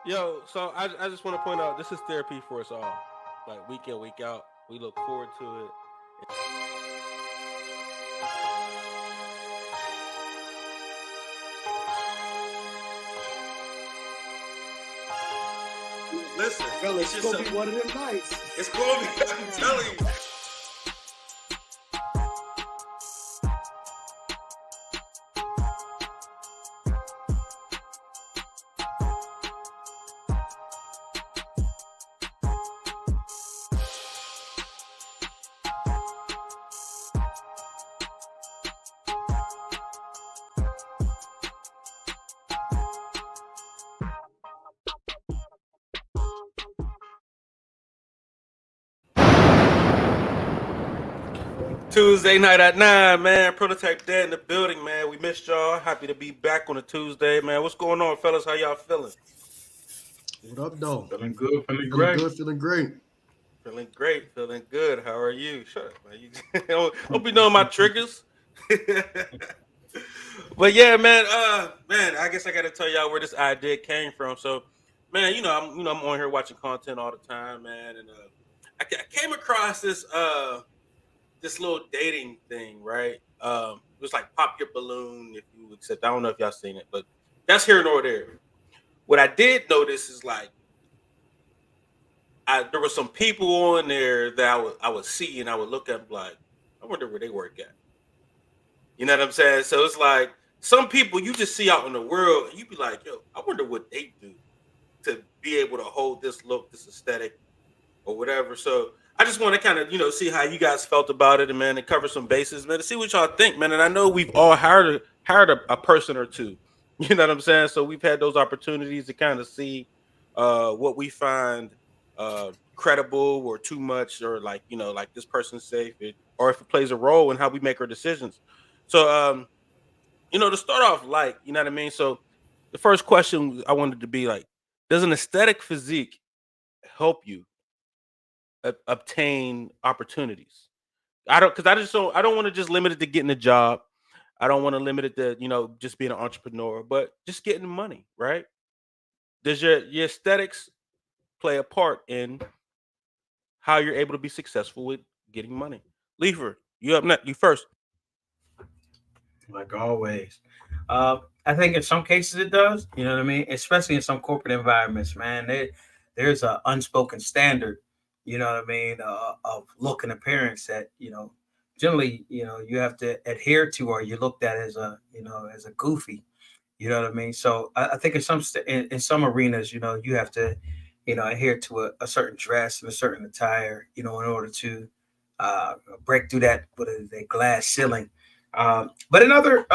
Yo, so I just want to point out this is therapy for us all. Like week in, week out. We look forward to it. Listen, Fellas, it's gonna be one of them nights. it's gonna be. I'm telling you. Tuesday night at 9, man. Prototype Dad in the building, man. We missed y'all. Happy to be back on a Tuesday, man. What's going on, fellas? How y'all feeling? What up, though? Feeling good, feeling Feeling great. good, feeling great. Feeling great, feeling good. How are you? Shut up, man. Don't be knowing my triggers. But yeah, man. Man, I guess I got to tell y'all where this idea came from. So, man, I'm on here watching content all the time, man, and I came across this little dating thing, right? It was like pop your balloon, if you accept. I don't know if y'all seen it, but that's here nor there. What I did notice is like there were some people on there that I would see and I would look at like, I wonder where they work at. You know what I'm saying? So it's like some people you just see out in the world and you be like, yo, I wonder what they do to be able to hold this look, this aesthetic, or whatever. So I just want to kind of, see how you guys felt about it, and man, and cover some bases, man, to see what y'all think, man. And I know we've all hired a person or two. You know what I'm saying? So we've had those opportunities to kind of see what we find credible or too much, or like, like this person's safe, or if it plays a role in how we make our decisions. So to start off, like, you know what I mean? So the first question I wanted to be like, does an aesthetic physique help you obtain opportunities? I don't, because I don't want to just limit it to getting a job. I don't want to limit it to just being an entrepreneur, but just getting money, right? Does your aesthetics play a part in how you're able to be successful with getting money? Leifer, you up next? You first. Like always. I think in some cases it does, you know what I mean? Especially in some corporate environments, man. There's an unspoken standard, you know what I mean, of look and appearance that, generally, you have to adhere to, or you looked at as as a goofy, you know what I mean? So I think in some arenas, you have to, adhere to a certain dress and a certain attire, in order to uh, break through that, what is it, glass ceiling. But in other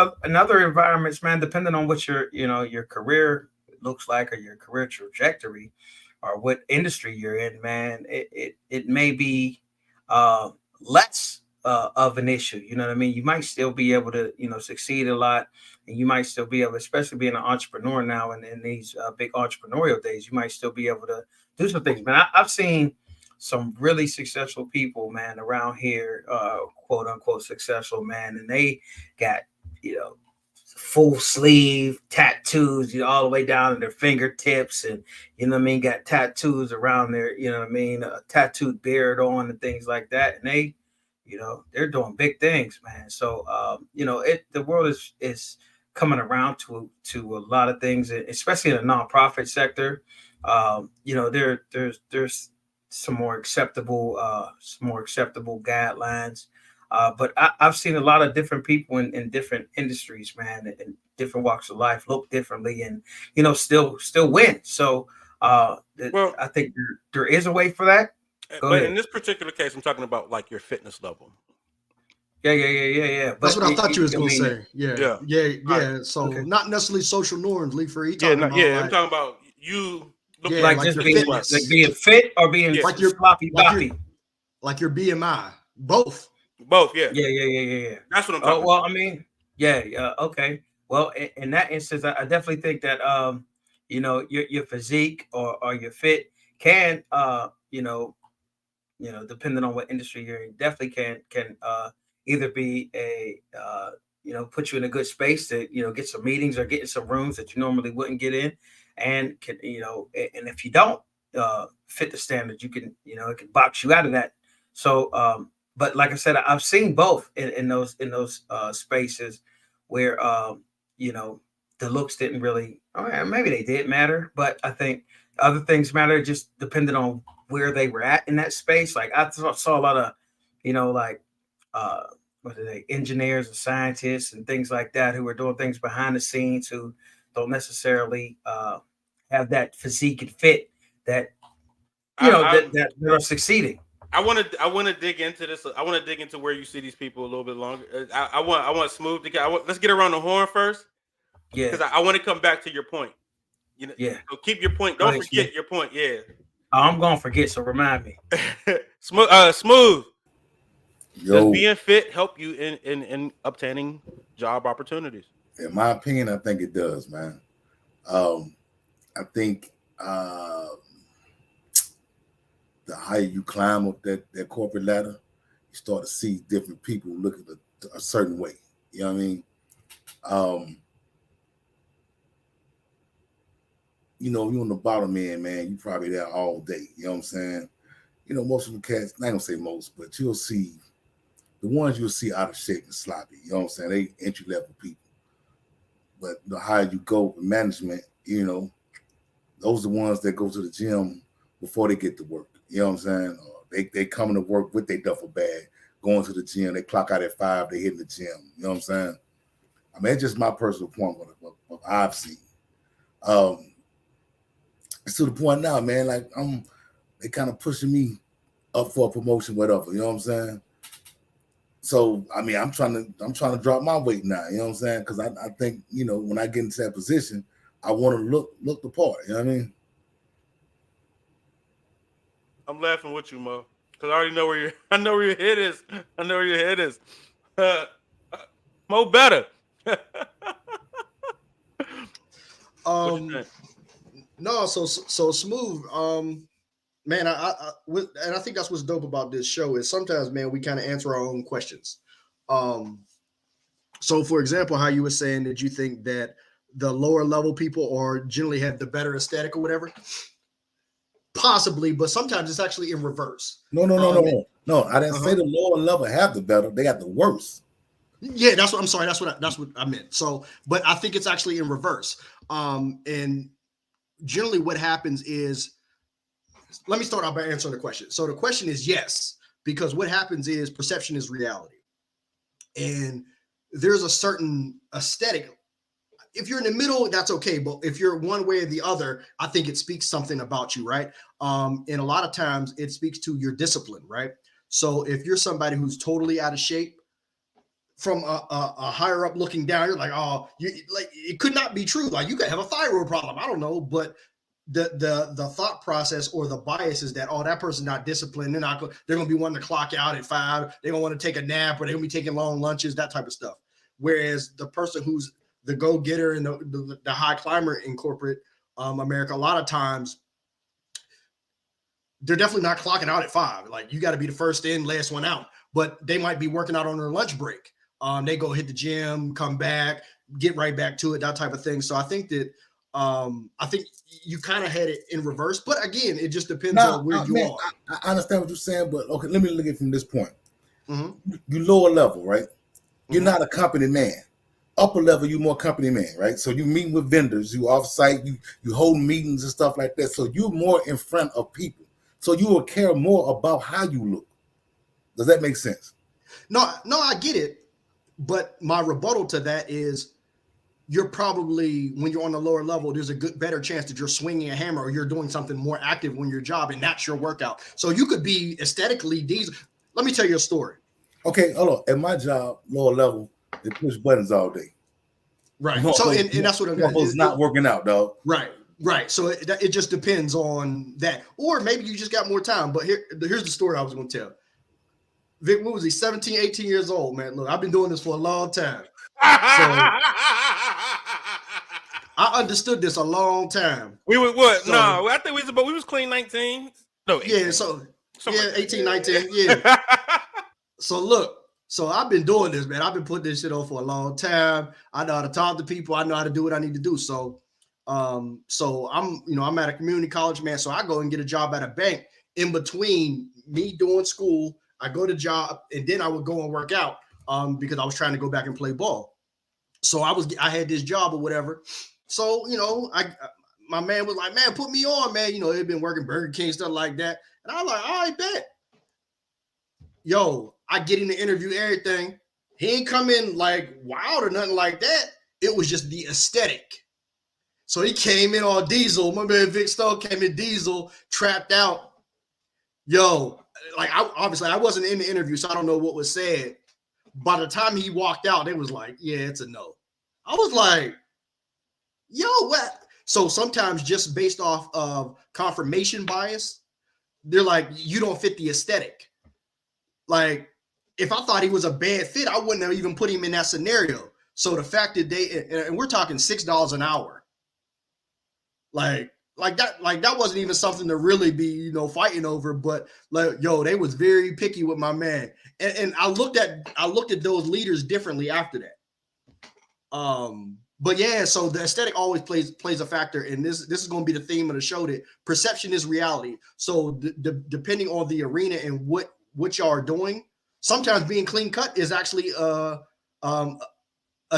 environments, man, depending on what your career looks like, or your career trajectory, or what industry you're in, man, it may be uh, less of an issue. You know what I mean? You might still be able to succeed a lot, and you might still be able, especially being an entrepreneur now, and in these big entrepreneurial days, you might still be able to do some things. Man, I've seen some really successful people, man, around here, quote unquote successful, man, and they got, you know, full sleeve tattoos, all the way down to their fingertips, and what I mean, got tattoos around their, what I mean, a tattooed beard on and things like that, and they, they're doing big things, man. So, the world is coming around to a lot of things, especially in the nonprofit sector. There's some more acceptable guidelines. But I've seen a lot of different people in different industries, man, and different walks of life look differently, and still win. So Well, I think there is a way for that. Go but in ahead. this particular case, I'm talking about like your fitness level. Yeah. That's But what I thought you was I gonna mean, say. Yeah, Yeah. yeah, all right, yeah. So okay. not necessarily social norms, Lee Free. Yeah, Talking not, about yeah. I'm like, talking about you looking yeah, like Like like just your fitness being wise. like fitness, being fit or being Yeah, like your sloppy like your boppy. like your BMI, both. both. Yeah, Yeah. that's what I'm Oh talking well, about. I mean, yeah. Okay. Well, in that instance, I definitely think that your physique or your fit can depending on what industry you're in, definitely can either be a put you in a good space to get some meetings or get in some rooms that you normally wouldn't get in, and can and if you don't fit the standard, you can it can box you out of that. So but like I said, I've seen both in those spaces where the looks didn't really, maybe they did matter, but I think other things matter, just depending on where they were at in that space. Like I saw a lot of what are they, engineers and scientists and things like that, who are doing things behind the scenes, who don't necessarily have that physique and fit that that are succeeding. I want to dig into this. I want to dig into where you see these people a little bit longer. I want Smooth to get. Let's get around the horn first. Yeah, because I want to come back to your point. Yeah. So keep your point. Don't forget your point. Yeah. I'm gonna forget, so remind me. Smooth. Yo, Does being fit help you in obtaining job opportunities? in my opinion, I think it does, man. I think the higher you climb up that corporate ladder, you start to see different people looking a certain way. You know what I mean? You on the bottom end, man, you probably there all day. You know what I'm saying? Most of the cats, I ain't gonna say most, but you'll see the ones you'll see out of shape and sloppy. You know what I'm saying? They entry level people. But the higher you go in management, those are the ones that go to the gym before they get to work. You know what I'm saying? They coming to work with their duffel bag, going to the gym. They clock out at 5. They hitting the gym. You know what I'm saying? I mean, it's just my personal point what I've seen. It's to the point now, man. Like they kind of pushing me up for a promotion, whatever. You know what I'm saying? So I mean, I'm trying to drop my weight now. You know what I'm saying? Because I think when I get into that position, I want to look the part. You know what I mean? I'm laughing with you, Mo, because I already know where I know where your head is. I know where your head is. Mo better. No, so Smooth. Man, and I think that's what's dope about this show is sometimes, man, we kind of answer our own questions. So for example, how you were saying that you think that the lower level people are generally have the better aesthetic or whatever. Possibly, but sometimes it's actually in reverse. No. I didn't say the lower level have the better. They got the worse. Yeah, that's what I'm sorry. That's what I meant. So, but I think it's actually in reverse. And generally, what happens is, let me start out by answering the question. So the question is yes, because what happens is perception is reality, and there's a certain aesthetic. If you're in the middle, that's okay. But if you're one way or the other, I think it speaks something about you, right? And a lot of times it speaks to your discipline, right? So if you're somebody who's totally out of shape, from a higher up looking down, you're like, oh, it could not be true. Like you could have a thyroid problem. I don't know, but the thought process or the bias is that, oh, that person's not disciplined. They're going to be wanting to clock out at 5. They're going to want to take a nap, or they're going to be taking long lunches, that type of stuff. Whereas the person who's the go-getter and the high climber in corporate America, a lot of times they're definitely not clocking out at 5. Like you got to be the first in, last one out. But they might be working out on their lunch break. They go hit the gym, come back, get right back to it, that type of thing. So I think that you kind of had it in reverse. But again, it just depends on where you are. I understand what you're saying, but okay, let me look at it from this point. Mm-hmm. You lower level, right? You're not a company man. Upper level, you more company man, right? So you meet with vendors, you offsite, you hold meetings and stuff like that. So you're more in front of people. So you will care more about how you look. Does that make sense? No, I get it. But my rebuttal to that is you're probably, when you're on the lower level, there's a better chance that you're swinging a hammer or you're doing something more active when your job, and that's your workout. So you could be aesthetically these. Let me tell you a story. Okay, hold on. At my job, lower level, they push buttons all day. Right. So and that's what I'm going to It's not working out, dog. Right. So it just depends on that. Or maybe you just got more time. But here's the story I was going to tell. Vic, what was he? 17, 18 years old, man. Look, I've been doing this for a long time. So I understood this a long time. We were what? So, no, I think we was clean 19. No, 18. Yeah, 18, 19. Yeah. So look, So I've been doing this, man. I've been putting this shit on for a long time. I know how to talk to people. I know how to do what I need to do. So I'm at a community college, man. So I go and get a job at a bank in between me doing school. I go to job and then I would go and work out because I was trying to go back and play ball. So I had this job or whatever. So, my man was like, man, put me on, man. He'd been working Burger King, stuff like that. And I was like, all right, bet. Yo, I get in the interview, everything. He ain't come in like wild or nothing like that. It was just the aesthetic. So he came in all diesel. My man Vic Stone came in diesel, trapped out. Yo, like I wasn't in the interview, so I don't know what was said. By the time he walked out, it was like, yeah, it's a no. I was like, yo, what? So sometimes just based off of confirmation bias, they're like, you don't fit the aesthetic. Like, if I thought he was a bad fit, I wouldn't have even put him in that scenario. So the fact that and we're talking $6 an hour. Like that wasn't even something to really be, fighting over. But they was very picky with my man. And I looked at those leaders differently after that. But yeah, so the aesthetic always plays a factor. And this is going to be the theme of the show, that perception is reality. So depending on the arena and what y'all are doing, sometimes being clean cut is actually a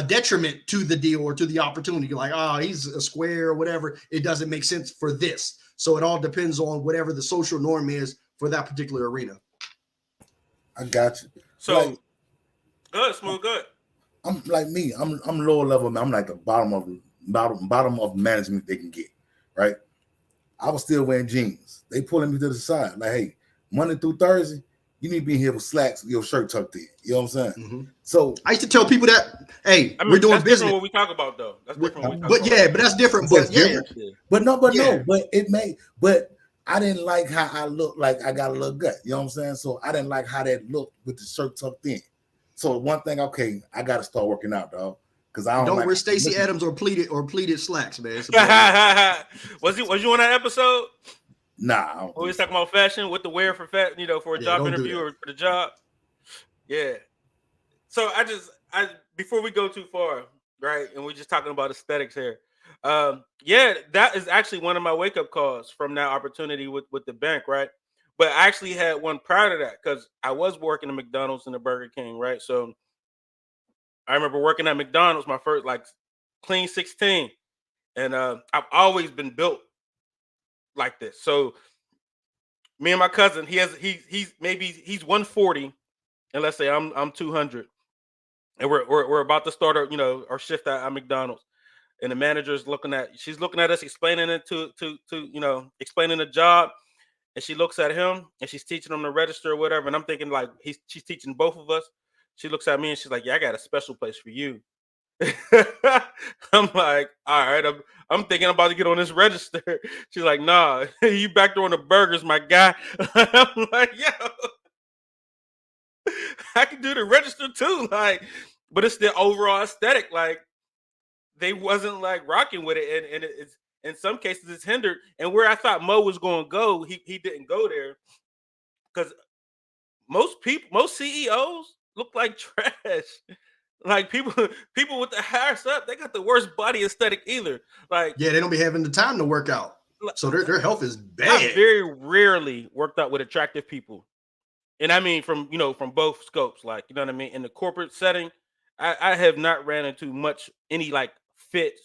detriment to the deal or to the opportunity. Like, he's a square or whatever. It doesn't make sense for this. So it all depends on whatever the social norm is for that particular arena. I got you. So good, Smooth, good. I'm like me. I'm lower level, man. I'm like the bottom of management they can get, right? I was still wearing jeans. They pulling me to the side. Like, hey, Monday through Thursday, you need to be here with slacks, your shirt tucked in. You know what I'm saying? Mm-hmm. So I used to tell people that, hey, we're doing business. What we talk about, though. That's different. But that's different. But But I didn't like how I looked. Like I got a little gut. You know what I'm saying? So I didn't like how that looked with the shirt tucked in. So one thing, okay, I got to start working out, dog. Because I don't wear Stacey Adams or pleated slacks, man. Was you on that episode? Nah. We was talking about fashion, what to wear for for a job interview or for the job. Yeah. So I before we go too far, right, and we're just talking about aesthetics here. That is actually one of my wake up calls from that opportunity with the bank, right? But I actually had one prior to that because I was working at McDonald's and the Burger King, right? So I remember working at McDonald's, my first clean 16, and I've always been built like this. So me and my cousin, he's 140, and let's say I'm 200, and we're about to start our shift at McDonald's, and the manager's she's looking at us, explaining it to explaining the job. And she looks at him and she's teaching him to register or whatever. And I'm thinking she's teaching both of us. She looks at me and she's like, yeah, I got a special place for you. I'm like, all right, I'm thinking I'm about to get on this register. She's like, nah, you back there on the burgers, my guy. I'm like, yo, I can do the register too. But it's the overall aesthetic. They wasn't rocking with it. And it's, in some cases, it's hindered. And where I thought Mo was going to go, he didn't go there, because most CEOs look like trash. People with the hair up, they got the worst body aesthetic either. They don't be having the time to work out, so their health is bad. I very rarely worked out with attractive people, and I mean from both scopes. You know what I mean. In the corporate setting, I have not ran into any fit,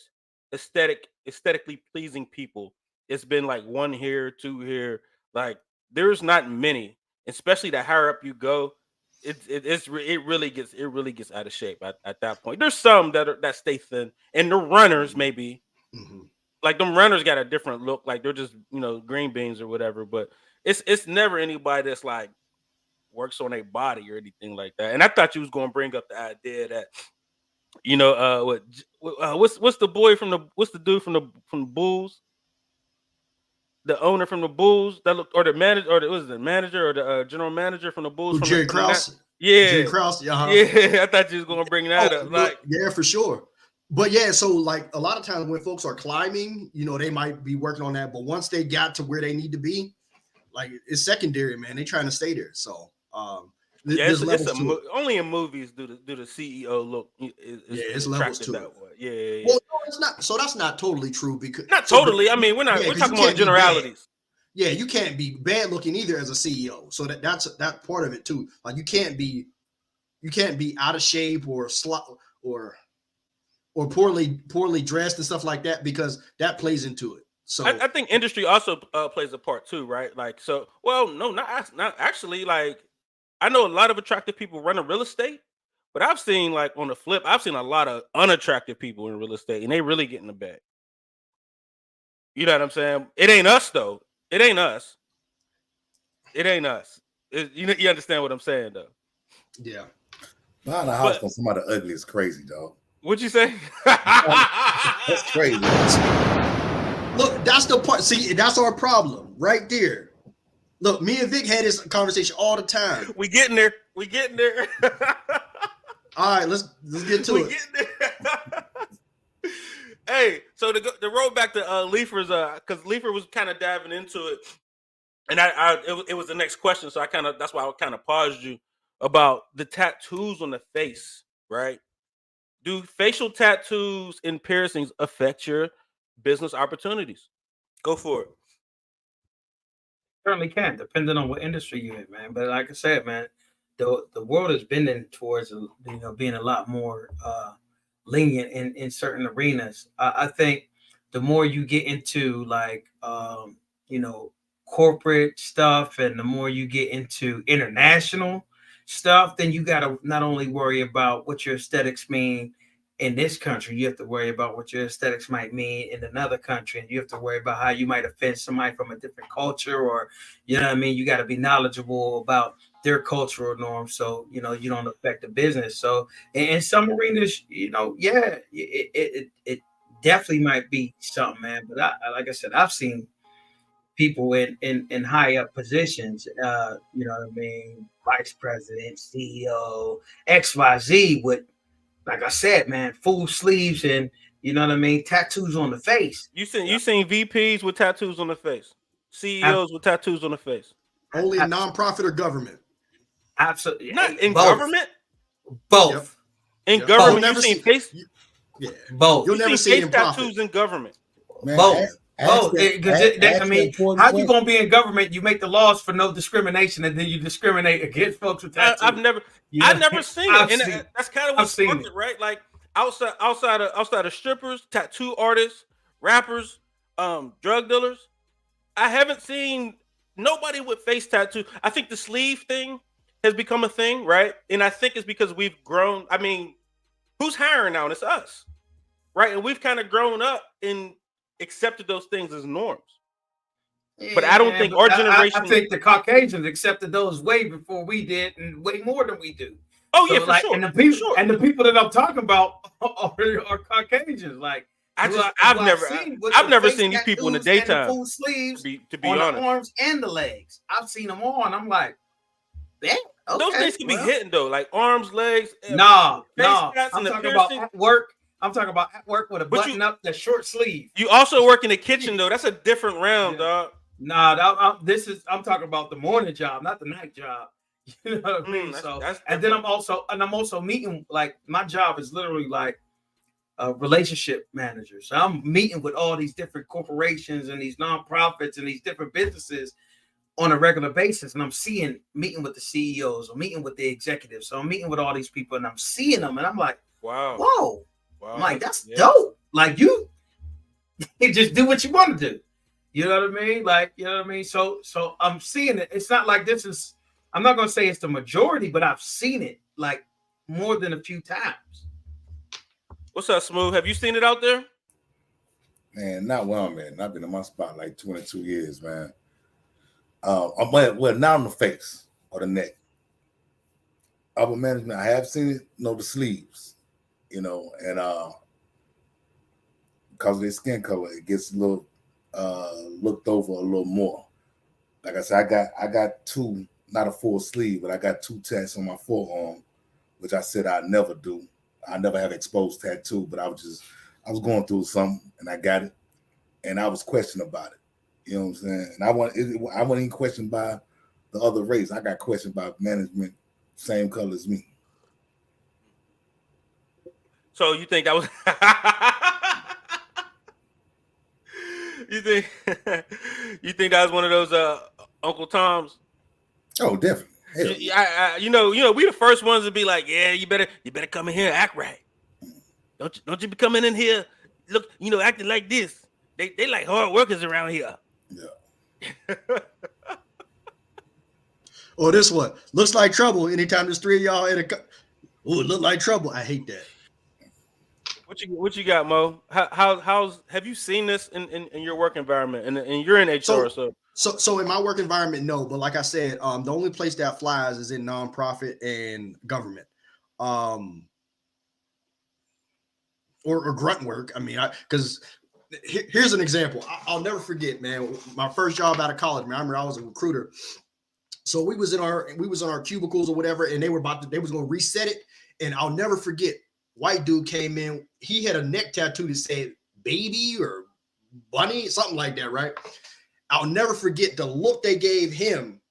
aesthetically pleasing people. It's been one here, two here. There's not many, especially the higher up you go. It really gets out of shape at that point. There's some that stay thin, and the runners maybe, them runners got a different look. They're just green beans or whatever. But it's never anybody that's works on their body or anything like that. And I thought you was going to bring up the idea that what's the dude from the Bulls, the owner from the Bulls that looked, or the manager, or was the manager or the general manager from the Bulls? Jerry Krause. Yeah, Jerry Krause. Yeah, I thought you was going to bring that up. Yeah, for sure. But yeah, so a lot of times when folks are climbing, they might be working on that, but once they got to where they need to be, it's secondary, man. They trying to stay there. So Yeah, There's levels to it. only in movies do the CEO look is It's levels attractive to that it. way. Yeah. Well, no, it's not. So that's not totally true because Not so, totally. I mean, we're 'cause talking you about can't be bad. generalities. Yeah, you can't be bad looking either as a CEO. So that's part of it too. Like you can't be out of shape or or poorly dressed and stuff like that because that plays into it. So I think industry also plays a part too, right? Like, so, well, no, not actually. Like, I know a lot of attractive people running real estate, but I've seen, like, on the flip, I've seen a lot of unattractive people in real estate, and they really get in the bag. You know what I'm saying? It ain't us though. It ain't us. It ain't us. You understand what I'm saying though? yeah. Buying a house But from somebody ugly is crazy, dog. what'd you say? That's crazy. Look, that's the part. See, that's our problem right there. Look, me and Vic had this conversation all the time. We getting there. We getting there. All right, let's get to it. Getting there. Hey, so the road back to Leifer's, because Leifer was kind of diving into it, and it was the next question, so that's why I kind of paused you about the tattoos on the face, right? Do facial tattoos and piercings affect your business opportunities? Go for it. Certainly can, depending on what industry you're in, man. But like I said, man, the world is bending towards being a lot more lenient in certain arenas. I think the more you get into like corporate stuff, and the more you get into international stuff, then you got to not only worry about what your aesthetics mean in this country, you have to worry about what your aesthetics might mean in another country, and you have to worry about how you might offend somebody from a different culture, or you know what I mean. You got to be knowledgeable about their cultural norms, so you don't affect the business. So in some arenas, yeah, it definitely might be something, man. But like I said, I've seen people in high up positions, you know what I mean, vice president, CEO, XYZ, with, like I said, man, full sleeves and you know what I mean, tattoos on the face. You seen VPs with tattoos on the face, CEOs with tattoos on the face. Only in nonprofit or government. Absolutely, not in both. government. Both. In Yep. government, Never you seen see- face. Yeah, Both. you'll never see it in tattoos profit. in government. Man, Both. ask Because that- I mean, important how you question. gonna be in government? You make the laws for no discrimination, and then you discriminate against folks with tattoos. I've never seen I've it, seen and it. that's kind of I've what's seen fucked it. right? Like outside of strippers, tattoo artists, rappers, drug dealers. I haven't seen nobody with face tattoo. I think the sleeve thing has become a thing, right? And I think it's because we've grown. I mean, who's hiring now? And it's us, right? And we've kind of grown up and accepted those things as norms. But I don't think our generation. I think the Caucasians accepted those way before we did, and way more than we do. Oh So, yeah, for like, sure. And the people, for sure. and the people that I'm talking about are Caucasians. Like, I've never seen these people in the daytime. Full sleeves To be on honest, the arms and the legs. I've seen them all, and I'm like, damn. Okay, those things can be hitting though, like arms, legs. No. face I'm tats and the talking about piercing. at work. I'm talking about at work with a But button up, the short sleeve. You also work in the kitchen though. That's a different round, dog. Nah, I'm talking about the morning job, not the night job. You know what I mean? That's and then I'm also meeting, like, my job is literally like a relationship manager. So I'm meeting with all these different corporations and these nonprofits and these different businesses on a regular basis. And I'm meeting with the CEOs, I'm meeting with the executives. So I'm meeting with all these people and I'm seeing them and I'm like, wow. whoa. Wow. I'm like, that's dope. Like, you just do what you want to do. You know what I mean? Like, you know what I mean? So I'm seeing it. It's not like I'm not going to say it's the majority, but I've seen it like more than a few times. What's up, Smooth? Have you seen it out there? Man, not where I'm at. I've been in my spot like 22 years, man. Well, not on the face or the neck. Upper management, I have seen it, the sleeves, and because of their skin color, it gets a little looked over a little more. Like I said, I got two, not a full sleeve, but I got two tats on my forearm, which I said I'd never do. I never have exposed tattoo, but I was going through something and I got it, and I was questioned about it. You know what I'm saying? And I wasn't even questioned by the other race. I got questioned by management same color as me. So you think that was you think you think that was one of those Uncle Toms? Oh, definitely. Hell yeah. You know, we the first ones to be like, yeah, you better come in here and act right. Don't you be coming in here, look, acting like this. They like hard workers around here. Yeah. Or this one looks like trouble. Anytime there's three of y'all in a, oh, it look like trouble. I hate that. What you got, Mo? How's have you seen this in your work environment? And you're in HR, So in my work environment, no. But like I said, the only place that flies is in nonprofit and government, or grunt work. I mean, because here's an example. I'll never forget, man. My first job out of college, man. I remember I was a recruiter. So we was in our cubicles or whatever, and they was going to reset it. And I'll never forget. White dude came in. He had a neck tattoo that said "baby" or "bunny," something like that, right? I'll never forget the look they gave him.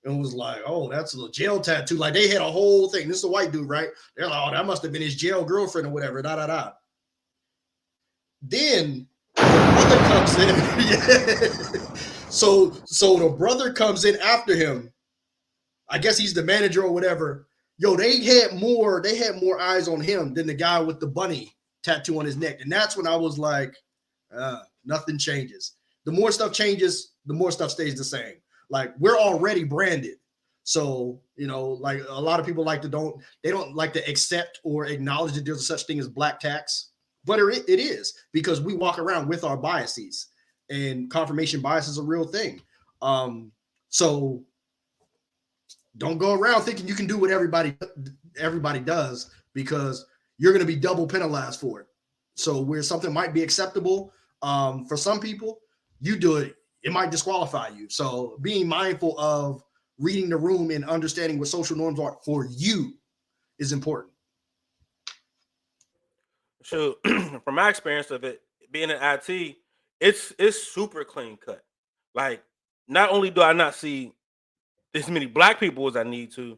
It was like, oh, that's a jail tattoo. Like they had a whole thing. This is a white dude, right? They're like, oh, that must have been his jail girlfriend or whatever. Da da da. Then the brother comes in. Yeah. So the brother comes in after him. I guess he's the manager or whatever. Yo, they had more eyes on him than the guy with the bunny tattoo on his neck. And that's when I was like, nothing changes. The more stuff changes, the more stuff stays the same. Like we're already branded. So, like a lot of people don't like to accept or acknowledge that there's such thing as black tax, but it is because we walk around with our biases, and confirmation bias is a real thing. So don't go around thinking you can do what everybody does, because you're going to be double penalized for it. So where something might be acceptable for some people, you do it, it might disqualify you. So being mindful of reading the room and understanding what social norms are for you is important. So from my experience of it, being in IT, it's super clean cut. Like not only do I not see as many black people as I need to,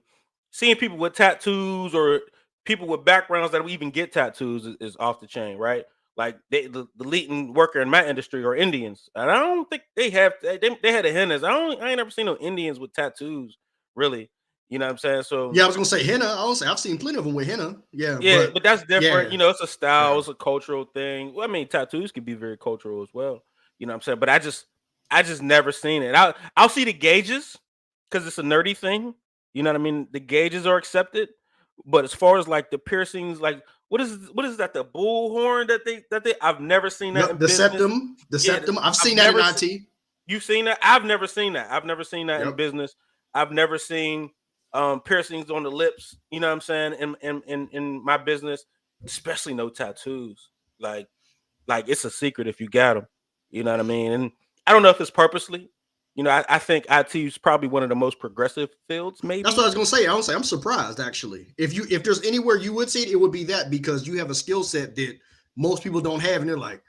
seeing people with tattoos or people with backgrounds that even get tattoos is off the chain, right? Like the leading worker in my industry are Indians, and I don't think they have. They had a hennas. I ain't never seen no Indians with tattoos, really. You know what I'm saying? So yeah, I was gonna say henna. I've seen plenty of them with henna. Yeah, but that's different. Yeah. It's a style, it's a cultural thing. Well, I mean, tattoos can be very cultural as well. You know what I'm saying? But I just never seen it. I'll see the gauges because it's a nerdy thing. You know what I mean? The gauges are accepted, but as far as like the piercings, like what is that? The bullhorn that they I've never seen that. No, the septum. I've seen that in IT. You've seen that? I've never seen that. I've never seen that in business. I've never seen piercings on the lips. You know what I'm saying? In my business, especially no tattoos. Like it's a secret if you got them. You know what I mean? And I don't know if it's purposely. I think IT is probably one of the most progressive fields. Maybe that's what I was gonna say. I'm surprised actually. If there's anywhere you would see it, it would be that, because you have a skill set that most people don't have, and they're like,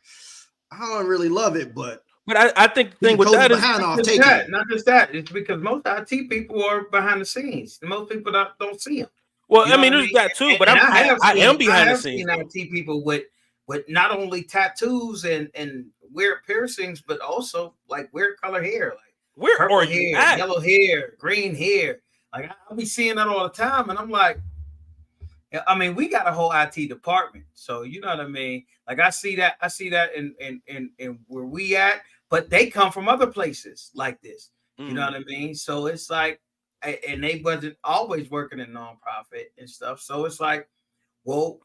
I don't really love it, but I think the thing with that is not just that. It's because most IT people are behind the scenes. Most people don't see them. Well, I mean, there's that too, but I am behind the scenes. I've seen IT people with not only tattoos and weird piercings, but also like weird color hair, like where purple are you hair, at? yellow hair, green hair. Like I'll be seeing that all the time, and I'm like, I mean, we got a whole IT department, so you know what I mean. Like I see that in where we at, but they come from other places like this. You know what I mean? So it's like, and they wasn't always working in nonprofit and stuff. So it's like, well,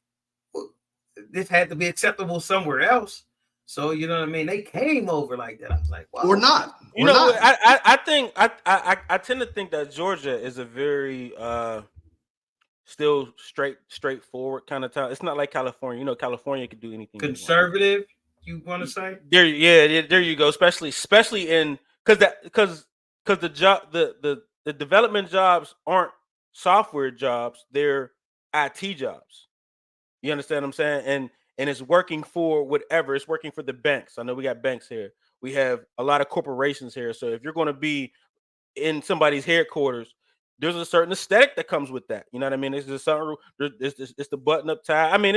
this had to be acceptable somewhere else. So you know what I mean? They came over like that. I was like, wow. Or not. I think I tend to think that Georgia is a very still straightforward kind of town. It's not like California. California could do anything. Conservative, you want to say? There you go. Especially in because the job the development jobs aren't software jobs; they're IT jobs. You understand what I'm saying? And it's working for whatever. It's working for the banks. I know we got banks here. We have a lot of corporations here. So if you're going to be in somebody's headquarters, there's a certain aesthetic that comes with that. You know what I mean? It's just something. It's the button up tie. I mean,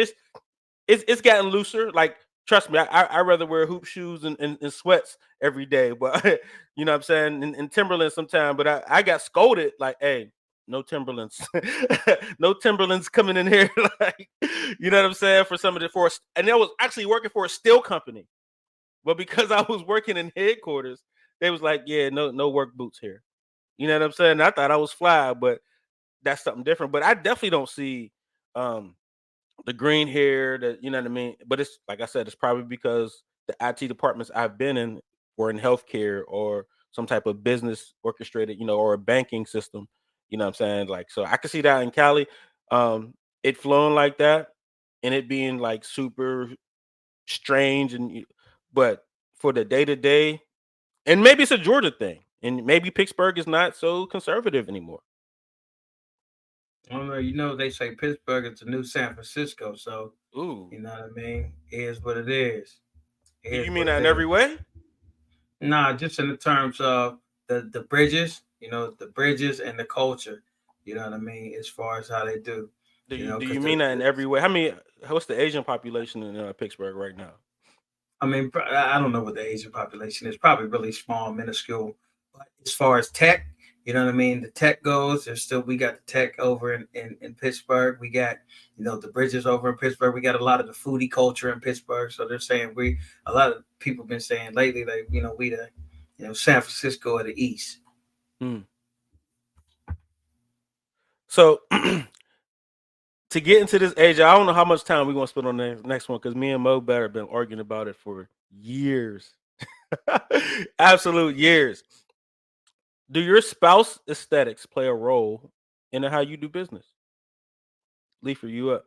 it's gotten looser. Like, trust me, I rather wear hoop shoes and sweats every day. But you know what I'm saying? And Timberlands sometimes. But I got scolded like, hey, no Timberlands, no Timberlands coming in here. Like, you know what I'm saying? For some of the force, and I was actually working for a steel company, but because I was working in headquarters, they was like, yeah, no work boots here. You know what I'm saying? I thought I was fly, but that's something different. But I definitely don't see the green hair, you know what I mean? But it's like I said, it's probably because the IT departments I've been in were in healthcare or some type of business orchestrated, or a banking system. You know what I'm saying? Like, so I can see that in Cali, it flowing like that and it being like super strange but for the day to day, and maybe it's a Georgia thing, and maybe Pittsburgh is not so conservative anymore. I don't know. You know, they say Pittsburgh is the new San Francisco. So, Ooh, you know what I mean? It is what it is. It do is you mean what that it in every is. way? Nah, just in the terms of the bridges, the bridges and the culture. You know what I mean? As far as how they do, Do you do because you mean that in every way? What's the Asian population in Pittsburgh right now? I mean, I don't know what the Asian population is. Probably really small, minuscule. But as far as tech, you know what I mean? The tech goes. We got the tech over in Pittsburgh. We got, the bridges over in Pittsburgh. We got a lot of the foodie culture in Pittsburgh. So they're saying a lot of people been saying lately, like, we the, San Francisco of the East. Hmm. So to get into this age, I don't know how much time we're gonna spend on the next one because me and Mo Better have been arguing about it for years. Absolute years. Do your spouse aesthetics play a role in how you do business? Leaf, are you up?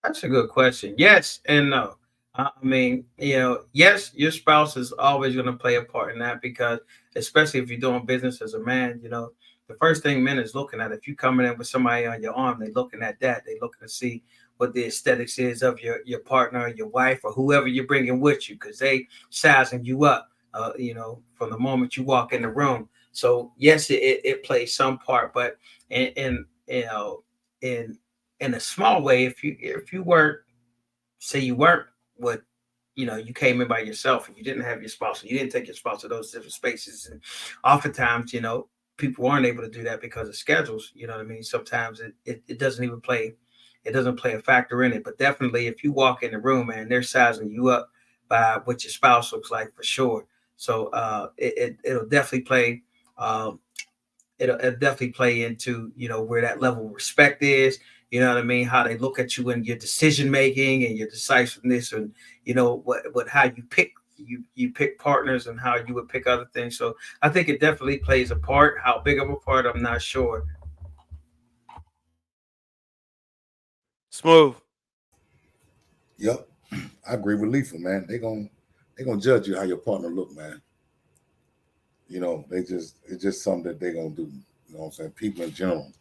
That's a good question. Yes and no. I mean, yes, your spouse is always going to play a part in that because, especially if you're doing business as a man, the first thing men is looking at, if you coming in with somebody on your arm, they're looking at that. They're looking to see what the aesthetics is of your partner, your wife, or whoever you're bringing with you, because they sizing you up, from the moment you walk in the room. So yes, it plays some part, but in in in a small way, if you weren't, say you weren't what, you came in by yourself and you didn't have your spouse, and you didn't take your spouse to those different spaces, and oftentimes, people aren't able to do that because of schedules. You know what I mean? Sometimes it doesn't even play, it doesn't play a factor in it. But definitely, if you walk in the room and they're sizing you up by what your spouse looks like, for sure. So it'll definitely play. Um, it'll definitely play into, where that level of respect is. You know what I mean? How they look at you and your decision making and your decisiveness, and what how you pick, you pick partners and how you would pick other things. So I think it definitely plays a part. How big of a part, I'm not sure. Smooth. Yep, I agree with Leafa, man. They gonna judge you how your partner look, man. It's just something that they gonna do. You know what I'm saying? People in general.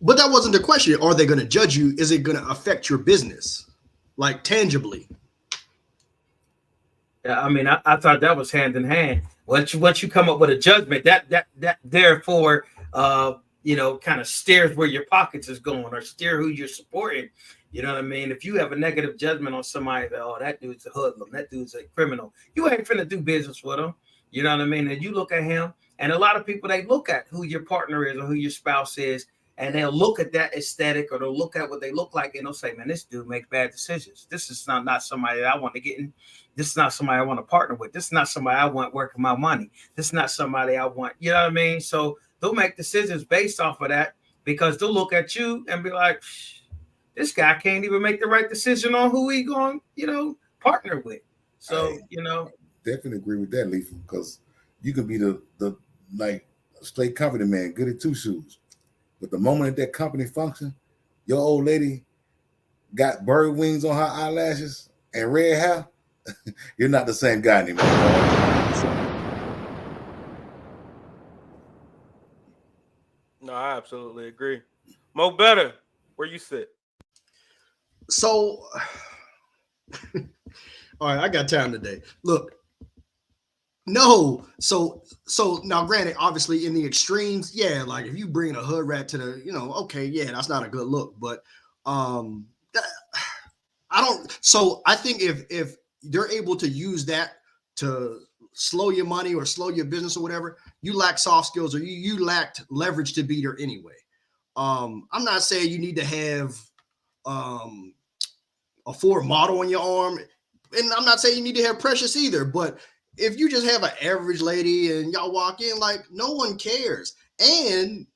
But that wasn't the question. Are they going to judge you? Is it going to affect your business, like tangibly? Yeah, I mean, I thought that was hand in hand. Once you come up with a judgment, that therefore, kind of steers where your pockets is going, or steer who you're supporting. You know what I mean? If you have a negative judgment on somebody, oh, that dude's a hoodlum, that dude's a criminal, you ain't finna do business with him. You know what I mean? And you look at him, and a lot of people, they look at who your partner is or who your spouse is, and they'll look at that aesthetic, or they'll look at what they look like, and they'll say, man, this dude makes bad decisions. This is not somebody that I want to get in. This is not somebody I want to partner with. This is not somebody I want working my money. This is not somebody I want. You know what I mean? So they'll make decisions based off of that, because they'll look at you and be like, this guy can't even make the right decision on who he going, partner with. So, Definitely agree with that, Leafa, because you could be the like straight company man, good at two shoes. But the moment that company function, your old lady got bird wings on her eyelashes and red hair, you're not the same guy anymore. No, I absolutely agree. Mo Better, where you sit? So All right, I got time today. Look, no, so now, granted, obviously in the extremes, yeah, like if you bring a hood rat to the, okay, yeah, that's not a good look, but that, I don't. So I think if they're able to use that to slow your money or slow your business or whatever, you lack soft skills or you lacked leverage to beat her anyway. I'm not saying you need to have a Ford model on your arm, and I'm not saying you need to have Precious either, but if you just have an average lady and y'all walk in, like, no one cares. And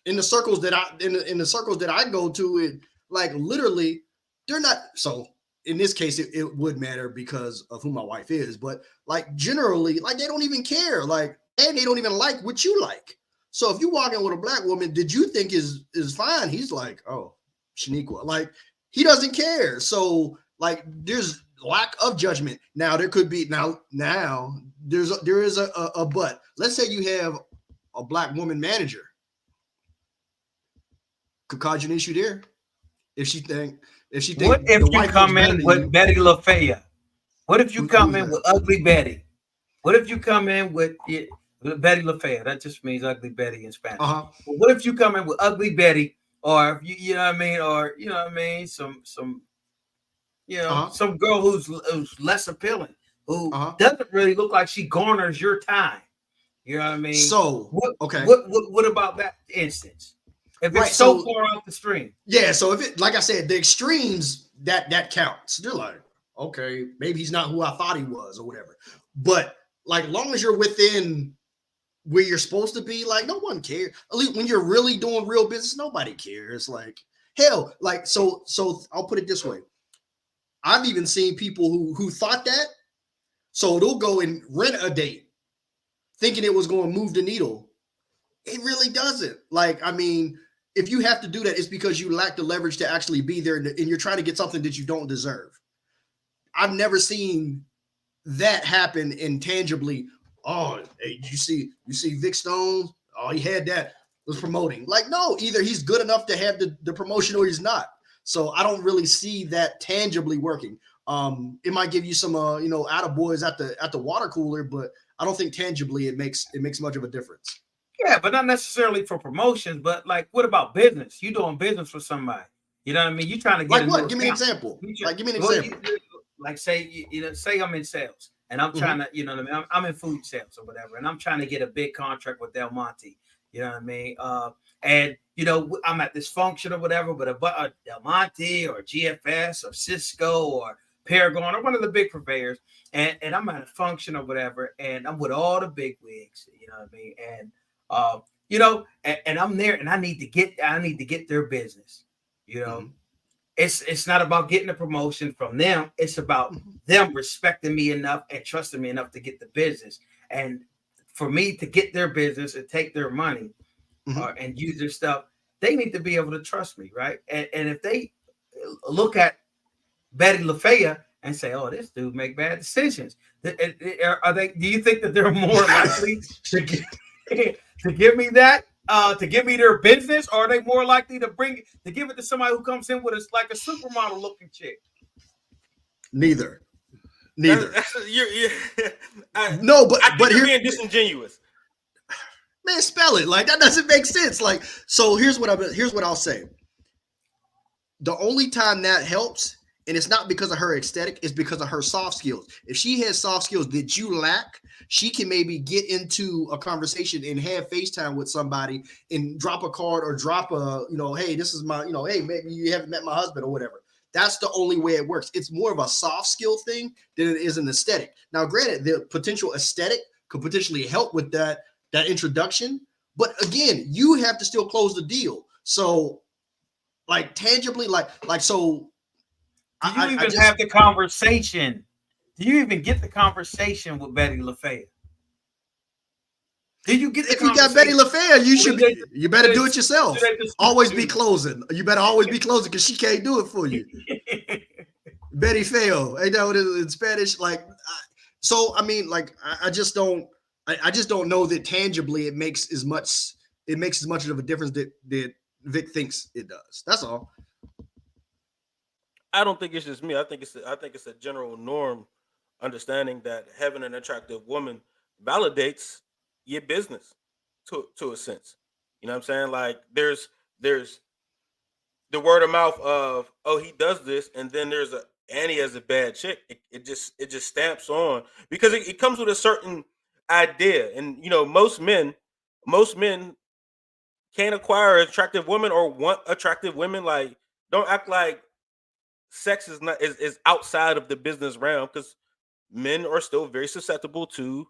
in the circles that I go to, it, like, literally, they're not. So in this case, it would matter because of who my wife is, but like generally, like, they don't even care, like, and they don't even like what you like. So if you walk in with a black woman, did you think is fine? He's like, oh, Shaniqua, like, he doesn't care. So like, there's lack of judgment. Now there could be now there is a but. Let's say you have a black woman manager. Could cause you an issue there. If she think what if you come in with Betty LaFaya? What if you come in with Ugly Betty? What if you come in with Betty LaFaya? That just means Ugly Betty in Spanish. Well, what if you come in with Ugly Betty, or you know what I mean, or you know what I mean, some some girl who's less appealing, who doesn't really look like she garners your time. You know what I mean? So what about that instance? If it's so far off the stream. Yeah, so if it, like I said, the extremes, that counts. They're like, okay, maybe he's not who I thought he was or whatever. But like, long as you're within where you're supposed to be, like, no one cares. At least when you're really doing real business, nobody cares. Like, hell, like, so I'll put it this way. I've even seen people who thought that. So they'll go and rent a date thinking it was going to move the needle. It really doesn't. Like, I mean, if you have to do that, it's because you lack the leverage to actually be there, and you're trying to get something that you don't deserve. I've never seen that happen intangibly. Oh, hey, you see Vic Stone? Oh, he had that, was promoting. Like, no, either he's good enough to have the promotion or he's not. So I don't really see that tangibly working. It might give you some attaboys at the water cooler, but I don't think tangibly it makes much of a difference. Yeah, but not necessarily for promotions. But like, what about business? You doing business with somebody? You know what I mean? You trying to get like what? Give me an example. Like, say say I'm in sales and I'm trying to, you know what I mean? I'm in food sales or whatever, and I'm trying to get a big contract with Del Monte. You know what I mean? And I'm at this function or whatever, but a Del Monte or GFS or Cisco or Paragon or one of the big purveyors, and I'm at a function or whatever, and I'm with all the big wigs. You know what I mean? And and I'm there, and I need to get their business. It's not about getting a promotion from them. It's about them respecting me enough and trusting me enough to get the business. And for me to get their business and take their money and use their stuff, they need to be able to trust me, right? And if they look at Betty LaFaya and say, "Oh, this dude make bad decisions," are they? Do you think that they're more likely to give me that? To give me their business, or are they more likely to give it to somebody who comes in with like a supermodel looking chick? Neither. No, but you're being disingenuous. Man, spell it. Like, that doesn't make sense. Like, so here's what I'll say. The only time that helps, and it's not because of her aesthetic, it's because of her soft skills. If she has soft skills that you lack, she can maybe get into a conversation and have FaceTime with somebody and drop a card or drop a, hey, this is my, hey, maybe you haven't met my husband or whatever. That's the only way it works. It's more of a soft skill thing than it is an aesthetic. Now, granted, the potential aesthetic could potentially help with that introduction. But again, you have to still close the deal. So, like, tangibly, so. Do you even have the conversation? Do you even get the conversation with Betty LaFaya? Did you get the conversation? If you got Betty LaFaya, you better do it yourself. Always be closing. You better always be closing because she can't do it for you. Betty Feo. Ain't that what it is in Spanish? Like, so I mean, like, I just don't know that tangibly it makes as much of a difference that Vic thinks it does. That's all. I don't think it's just me. I think it's a general norm understanding that having an attractive woman validates your business to a sense. You know what I'm saying? Like there's the word of mouth of, oh, he does this, and then there's a Annie as a bad chick. It just stamps on because it comes with a certain idea. And most men can't acquire attractive women or want attractive women. Like, don't act like sex is outside of the business realm, because men are still very susceptible to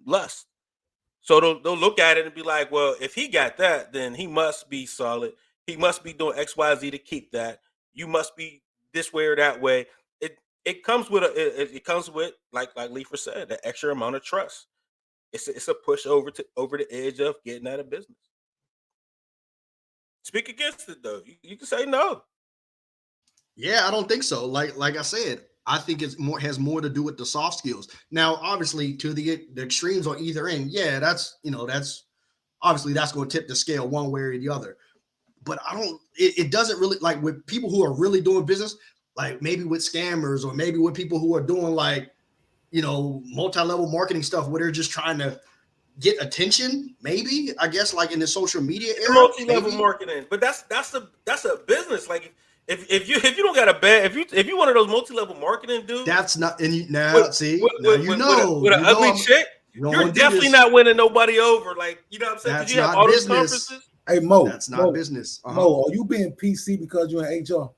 lust. So they'll look at it and be like, well, if he got that, then he must be solid. He must be doing XYZ to keep that. You must be this way or that way. It comes with it comes with, like Leifer said, that extra amount of trust. It's a push over the edge of getting out of business. Speak against it though. You can say no. Yeah, I don't think so. Like I said, I think it's more has more to do with the soft skills. Now, obviously, to the extremes on either end, yeah, that's obviously that's going to tip the scale one way or the other. But I don't. It doesn't really, like, with people who are really doing business, like maybe with scammers or maybe with people who are doing, like, multi-level marketing stuff where they're just trying to get attention. Maybe, I guess, like in the social media The era, multi-level maybe. marketing, but that's a business. Like, if you don't got a bad, if you one of those multi-level marketing dudes, That's not. And now, with, see, with, now with an ugly chick, you don't you're wanna do definitely this. not winning nobody over. Like, you know what I'm saying? That's Because you have not all those business. conferences. Hey Mo, That's not Mo, business. Mo, are you being PC because you're in HR?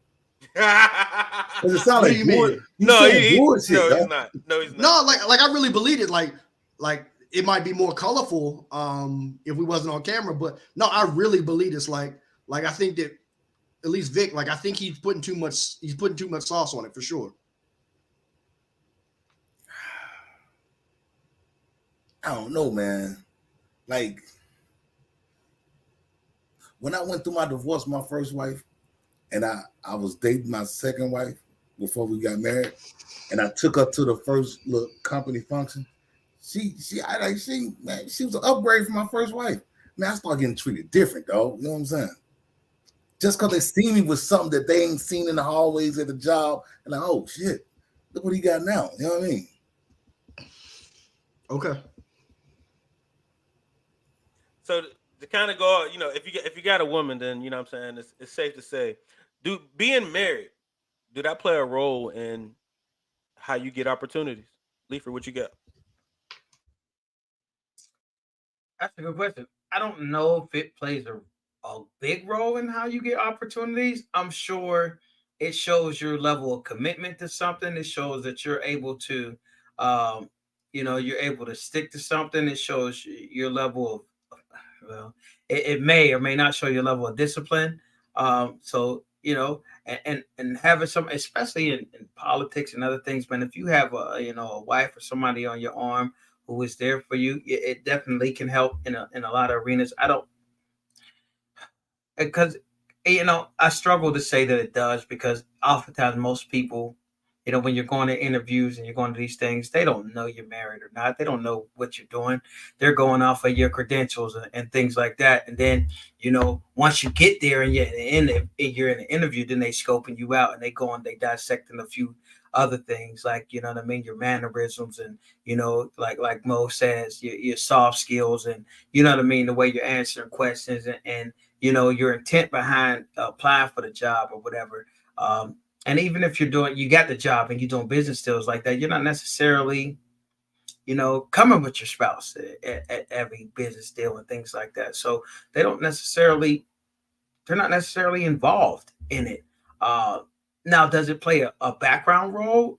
Does it no, sound What do like you mean? You saying bullshit, no, he's dog. not. No, he's not. No, like I really believe it. Like it might be more colorful if we wasn't on camera, but no, I really believe this. Like I think that at least Vic, like I think he's putting too much sauce on it for sure. I don't know, man. Like, when I went through my divorce, my first wife, and I was dating my second wife before we got married, and I took her to the first little company function. She was an upgrade from my first wife. Man, I started getting treated different, dog. You know what I'm saying? Just because they see me with something that they ain't seen in the hallways at the job, and like, oh shit, look what he got now. You know what I mean? Okay. So to kind of go, if you got a woman, then you know what I'm saying, it's safe to say, being married, do that play a role in how you get opportunities? Leifer, what you got? That's a good question. I don't know if it plays a big role in how you get opportunities. I'm sure it shows your level of commitment to something. It shows that you're able to, you're able to stick to something. It shows your level of, well, it may or may not show your level of discipline. So, and having some, especially in politics and other things, man, if you have a wife or somebody on your arm who is there for you, it definitely can help in a lot of arenas. I don't, because I struggle to say that it does, because oftentimes most people, when you're going to interviews and you're going to these things, they don't know you're married or not. They don't know what you're doing. They're going off of your credentials and things like that. And then, once you get there and you're in the interview, then they scoping you out and they go and they dissecting a few other things, like, what I mean, your mannerisms and, like Mo says, your soft skills and, what I mean, the way you're answering questions and your intent behind applying for the job or whatever. And even if you got the job and you're doing business deals like that, you're not necessarily, coming with your spouse at every business deal and things like that. So they're not necessarily involved in it. Now, does it play a background role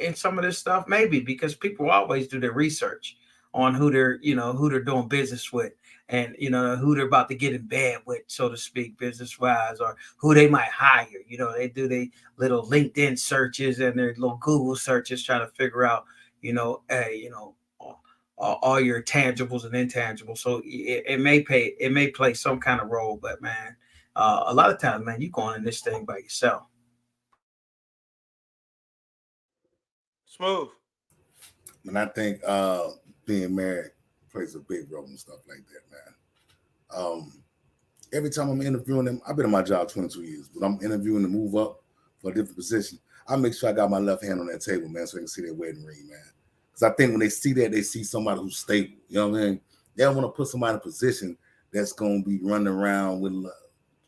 in some of this stuff? Maybe, because people always do their research on who they're doing business with, and who they're about to get in bed with, so to speak, business wise, or who they might hire. They do their little LinkedIn searches and their little Google searches, trying to figure out, all your tangibles and intangibles. So it may play some kind of role, but man, a lot of times, man, you going in this thing by yourself. Smooth. And I think being married plays a big role and stuff like that, man. Every time I'm interviewing them, I've been in my job 22 years, but I'm interviewing to move up. for a different position, I make sure I got my left hand on that table, man, so they can see their wedding ring, man. Because I think when they see that, they see somebody who's stable. You know what I mean? They don't want to put somebody in a position that's going to be running around with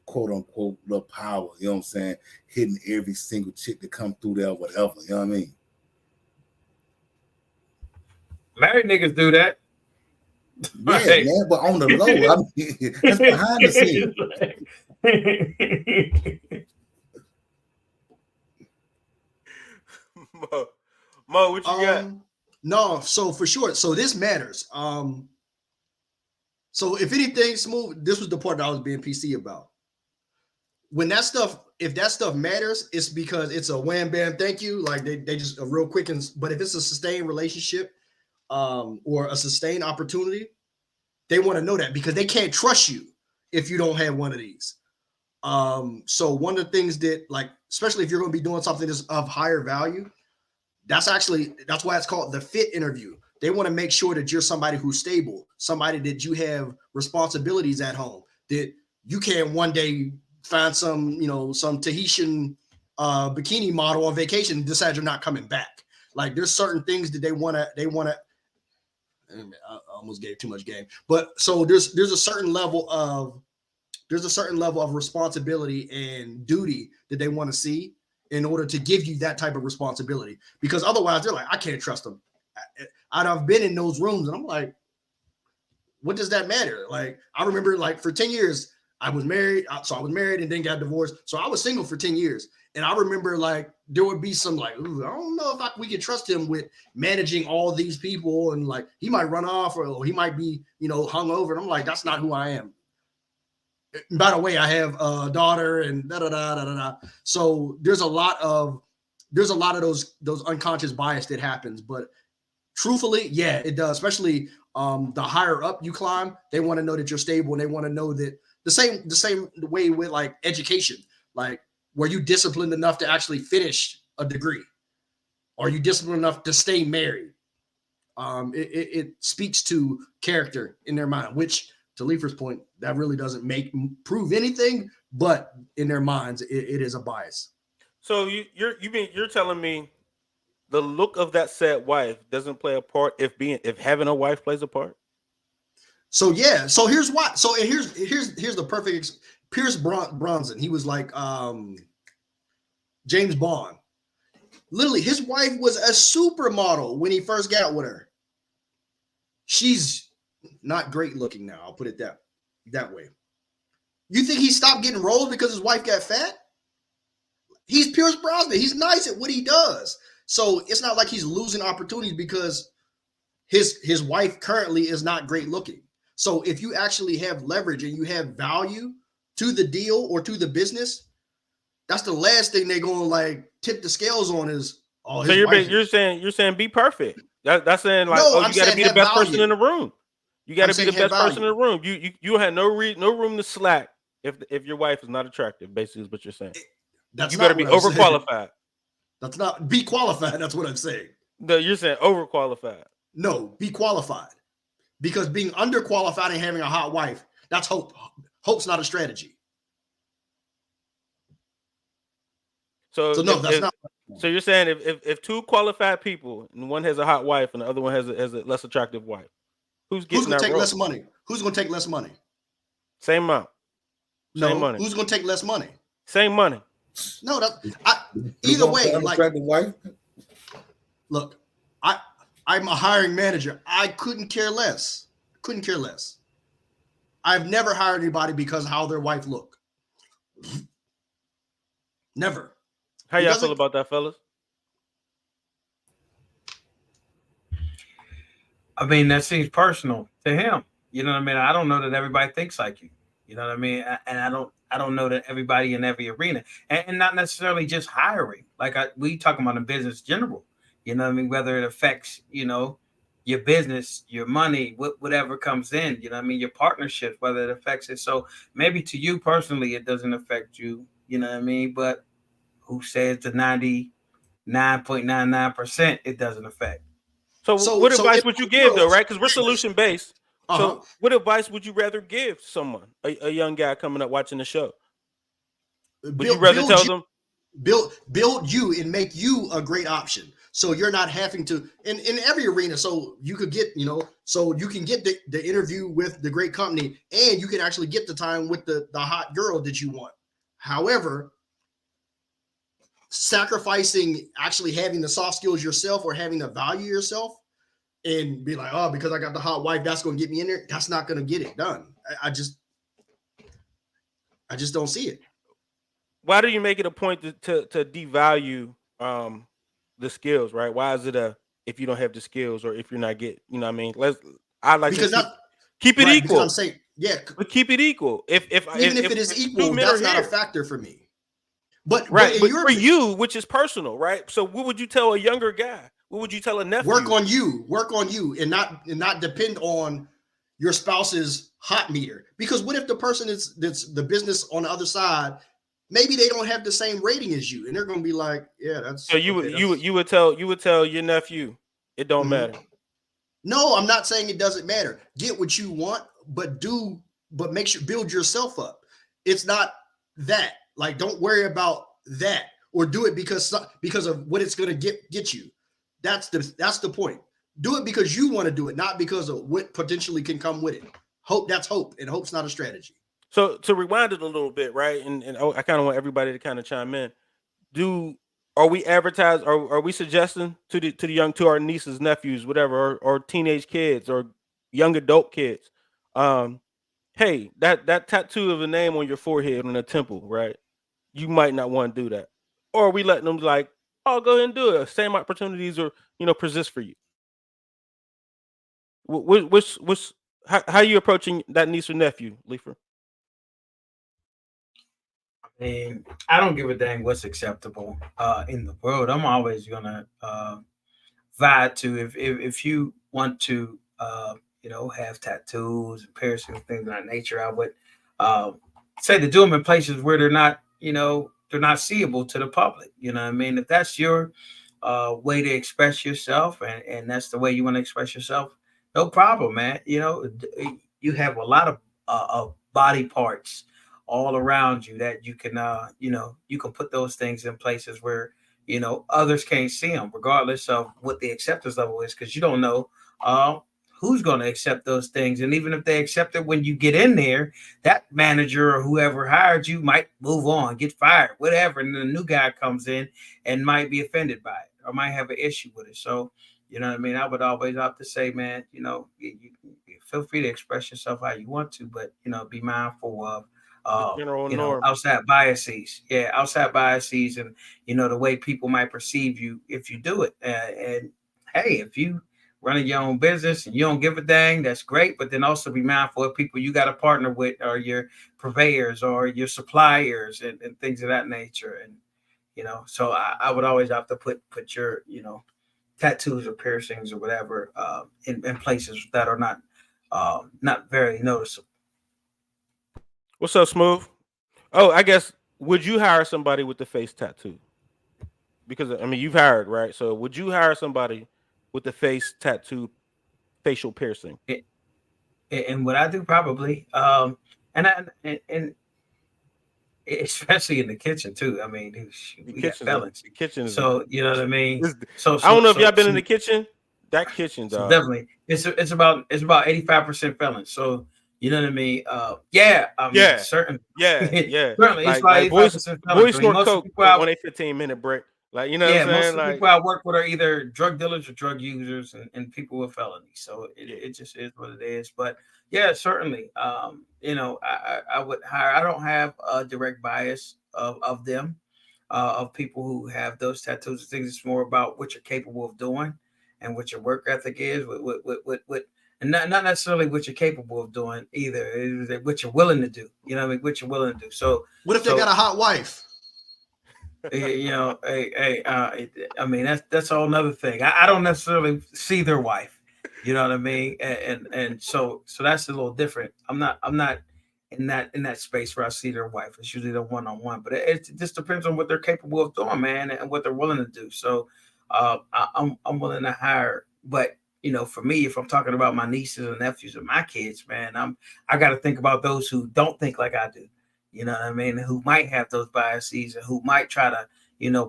quote unquote little power. You know what I'm saying? Hitting every single chick that come through there, whatever. You know what I mean? Married niggas do that. Yeah, Right. man, but on the low, I mean, that's behind the scenes. Mo, what you got? No, so for sure. So this matters. So if anything, Smooth, this was the part that I was being PC about. When that stuff, if that stuff matters, it's because it's a wham bam thank you. Like they just a real quick but if it's a sustained relationship or a sustained opportunity, they want to know that because they can't trust you if you don't have one of these. So one of the things that, like, especially if you're going to be doing something that's of higher value, that's why it's called the fit interview. They want to make sure that you're somebody who's stable, somebody that you have responsibilities at home, that you can't one day find some Tahitian bikini model on vacation and decide you're not coming back. Like there's certain things that they want to, I almost gave too much game, but so there's a certain level of responsibility and duty that they want to see in order to give you that type of responsibility, because otherwise they're like, I can't trust them. I've been in those rooms and I'm like, what does that matter? Like, I remember like for 10 years, I was married. So I was married and then got divorced. So I was single for 10 years. And I remember like, there would be some like, ooh, I don't know if we can trust him with managing all these people. And like, he might run off or he might be, hung over. And I'm like, that's not who I am. And by the way, I have a daughter and da-da-da-da-da-da. So there's a lot of those unconscious bias that happens. But truthfully, yeah, it does. Especially the higher up you climb, they want to know that you're stable, and they want to know that the same way with like education, like were you disciplined enough to actually finish a degree? Are you disciplined enough to stay married? It speaks to character in their mind, which to Leifer's point, that really doesn't prove anything, but in their minds, it is a bias. So you're telling me the look of that said wife doesn't play a part if having a wife plays a part? So yeah, so here's why. So here's the perfect Pierce Bronson. He was like James Bond. Literally, his wife was a supermodel when he first got with her. She's not great looking now. I'll put it that way. You think he stopped getting roles because his wife got fat? He's Pierce Brosnan. He's nice at what he does. So it's not like he's losing opportunities because his wife currently is not great looking. So if you actually have leverage and you have value to the deal or to the business, that's the last thing they're going to like tip the scales on is, oh, so you're saying be perfect. That's saying like, no, you got to be the best person in the room. You got to be the best person in the room. You had no room to slack if your wife is not attractive. Basically, is what you're saying. You better be overqualified. That's not be qualified. That's what I'm saying. No, you're saying overqualified. No, be qualified. Because being underqualified and having a hot wife, that's hope. Hope's not a strategy. So no, that's not. So you're saying if two qualified people and one has a hot wife and the other one has a less attractive wife, who's going to take less money? Who's going to take less money? Same amount. Same money. Who's going to take less money? Same money. No, either way, like wife. Look, I'm a hiring manager. I couldn't care less. I've never hired anybody because of how their wife look. Never. How y'all feel about that, fellas? I mean, that seems personal to him. You know what I mean? I don't know that everybody thinks like you. You know what I mean? And I don't know that everybody in every arena, and not necessarily just hiring. Like we talking about in business general. You know what I mean? Whether it affects, your business, your money, whatever comes in, you know what I mean? Your partnerships, whether it affects it. So maybe to you personally, it doesn't affect you, you know what I mean? But who says the 99.99% it doesn't affect? So what advice would you give though, right? Because we're solution based. So what advice would you rather give someone, a young guy coming up watching the show? Would you rather tell them build you and make you a great option. So you're not having to in every arena. So you could get, so you can get the interview with the great company, and you can actually get the time with the hot girl that you want. However, sacrificing actually having the soft skills yourself or having to value yourself and be like, oh, because I got the hot wife, that's going to get me in there. That's not going to get it done. I just don't see it. Why do you make it a point to devalue the skills, right? Why is it if you don't have the skills or if you're not getting, what I mean? I like because to keep it right, equal. I'm saying, yeah, but keep it equal. If it is equal, that's not a factor for me. But for you, which is personal, right? So what would you tell a younger guy? What would you tell a nephew? Work on you, and not depend on your spouse's hot meter. Because what if the person that's the business on the other side, maybe they don't have the same rating as you, and they're going to be like, yeah, that's. So you would tell your nephew it don't matter. No, I'm not saying it doesn't matter. Get what you want, but make sure build yourself up. It's not that. Like, don't worry about that, or do it because of what it's going to get you. That's the point. Do it because you want to do it, not because of what potentially can come with it. That's hope, and hope's not a strategy. So to rewind it a little bit, right? And I kind of want everybody to kind of chime in. Are we advertising? Are we suggesting to our nieces, nephews, whatever, or teenage kids or young adult kids? Hey, that tattoo of a name on your forehead on a temple, right? You might not want to do that. Or are we letting them like, oh, go ahead and do it. Same opportunities or persist for you. How are you approaching that niece or nephew, Leifer? I mean, I don't give a dang what's acceptable in the world. I'm always gonna vibe to if you want to have tattoos and piercings, things of that nature. I would say to do them in places where they're not seeable to the public. You know what I mean? If that's your way to express yourself and that's the way you want to express yourself, no problem, man. You have a lot of body parts all around you that you can you can put those things in places where others can't see them, regardless of what the acceptance level is, because you don't know who's going to accept those things. And even if they accept it when you get in there, that manager or whoever hired you might move on, get fired, whatever, and then a new guy comes in and might be offended by it or might have an issue with it. So you know what I mean? I would always opt to say, man, you feel free to express yourself how you want to, but be mindful of outside biases. Yeah, outside biases, and the way people might perceive you if you do it. And hey, if you running your own business and you don't give a dang, that's great. But then also be mindful of people you got to partner with, or your purveyors or your suppliers and things of that nature. And so I would always have to put your tattoos or piercings or whatever in places that are not very noticeable. What's up, Smooth? Oh, I guess, would you hire somebody with the face tattoo? Because I mean, you've hired, right? So would you hire somebody with the face tattoo, facial piercing? And what I do, probably, and especially in the kitchen too. I mean, we got felons. The kitchen. So you know what I mean. So I don't know if y'all been in the kitchen. That kitchen, dog. Definitely, it's about 85% felons. So you know what I mean. Certain. Yeah. Certainly, it's like boys snort coke on a 15-minute break. Like, what I'm saying? Most of the people I work with are either drug dealers or drug users and people with felonies. So it just is what it is. But yeah, certainly. I would hire. I don't have a direct bias of them, of people who have those tattoos. I think it's more about what you're capable of doing and what your work ethic is. And not necessarily what you're capable of doing either. It's what you're willing to do. You know what I mean? What you're willing to do. So what if they got a hot wife? I mean, that's all another thing. I don't necessarily see their wife, you know what I mean, and so that's a little different. I'm not in that space where I see their wife. It's usually the one-on-one, but it just depends on what they're capable of doing, man, and what they're willing to do. So I'm willing to hire, but for me, if I'm talking about my nieces and nephews and my kids, man, I got to think about those who don't think like I do. You know what I mean? Who might have those biases and who might try to,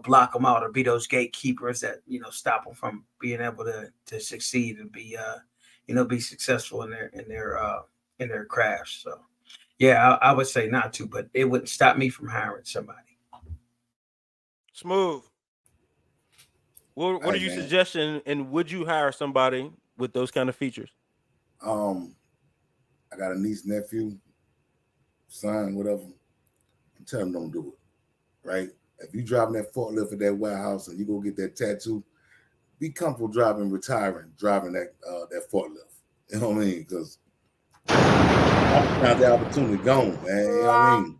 block them out or be those gatekeepers that, stop them from being able to succeed and be, be successful in their crafts. So, yeah, I would say not to, but it wouldn't stop me from hiring somebody. Smooth. What are you suggesting, and would you hire somebody with those kind of features? I got a niece, nephew, son, whatever. I'm telling them don't do it, right? If you driving that forklift at that warehouse and you go get that tattoo, be comfortable driving that forklift. You know what I mean? Because the opportunity gone, man. You know what I mean?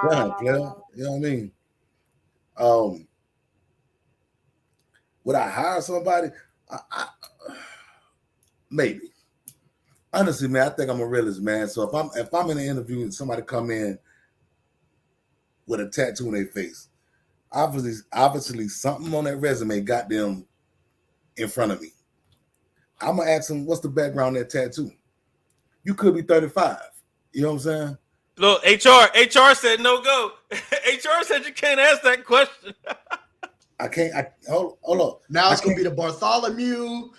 It's done, player. You know what I mean? Would I hire somebody? Maybe. Honestly, man, I think I'm a realist, man. So if I'm in an interview and somebody come in with a tattoo on their face, obviously something on that resume got them in front of me. I'm gonna ask them, what's the background of that tattoo? You could be 35. You know what I'm saying? Look, HR said no go. HR said you can't ask that question. I can't. Hold on. Now it's gonna be the Bartholomew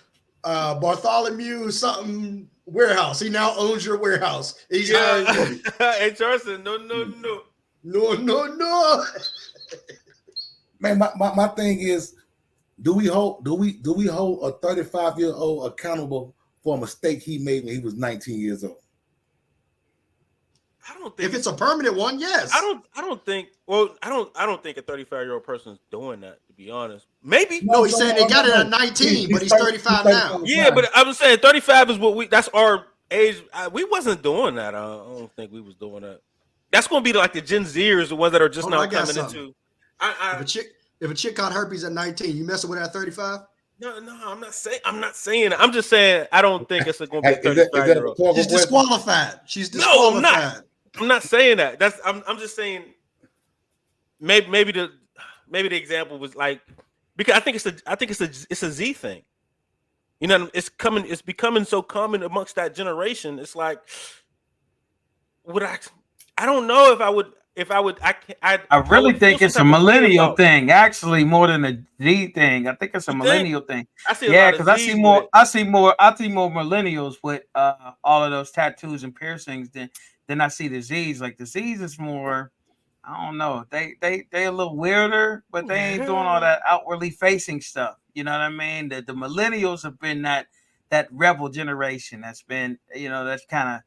something warehouse. He now owns your warehouse. He's hiring you. HR said no. No. Man, my thing is, do we hold a 35-year-old accountable for a mistake he made when he was 19 years old? I don't think if it's a permanent one, yes. I don't think a 35-year-old person is doing that, to be honest. Maybe. No, he's saying they got it at 19, but he's 35 now. Yeah, but I was saying 35 is that's our age. We wasn't doing that. I don't think we was doing that. That's going to be like the Gen Zers, the ones that are just now coming into. If a chick got herpes at 19, you messing with her at 35? No, I'm not saying it. I'm just saying I don't think it's going to be a 35-year-old. She's disqualified. No, I'm not. I'm not saying that. I'm just saying maybe the example was like, because I think it's a Z thing. You know, it's becoming so common amongst that generation. It's like, I don't know if I would. I really think it's a millennial thing, actually, more than a Z thing. I think it's a millennial thing. Because I see more millennials with all of those tattoos and piercings than I see the Z's. Like the Z's is more, I don't know. They a little weirder, but they ain't doing all that outwardly facing stuff. You know what I mean? The millennials have been that rebel generation that's been, that's kind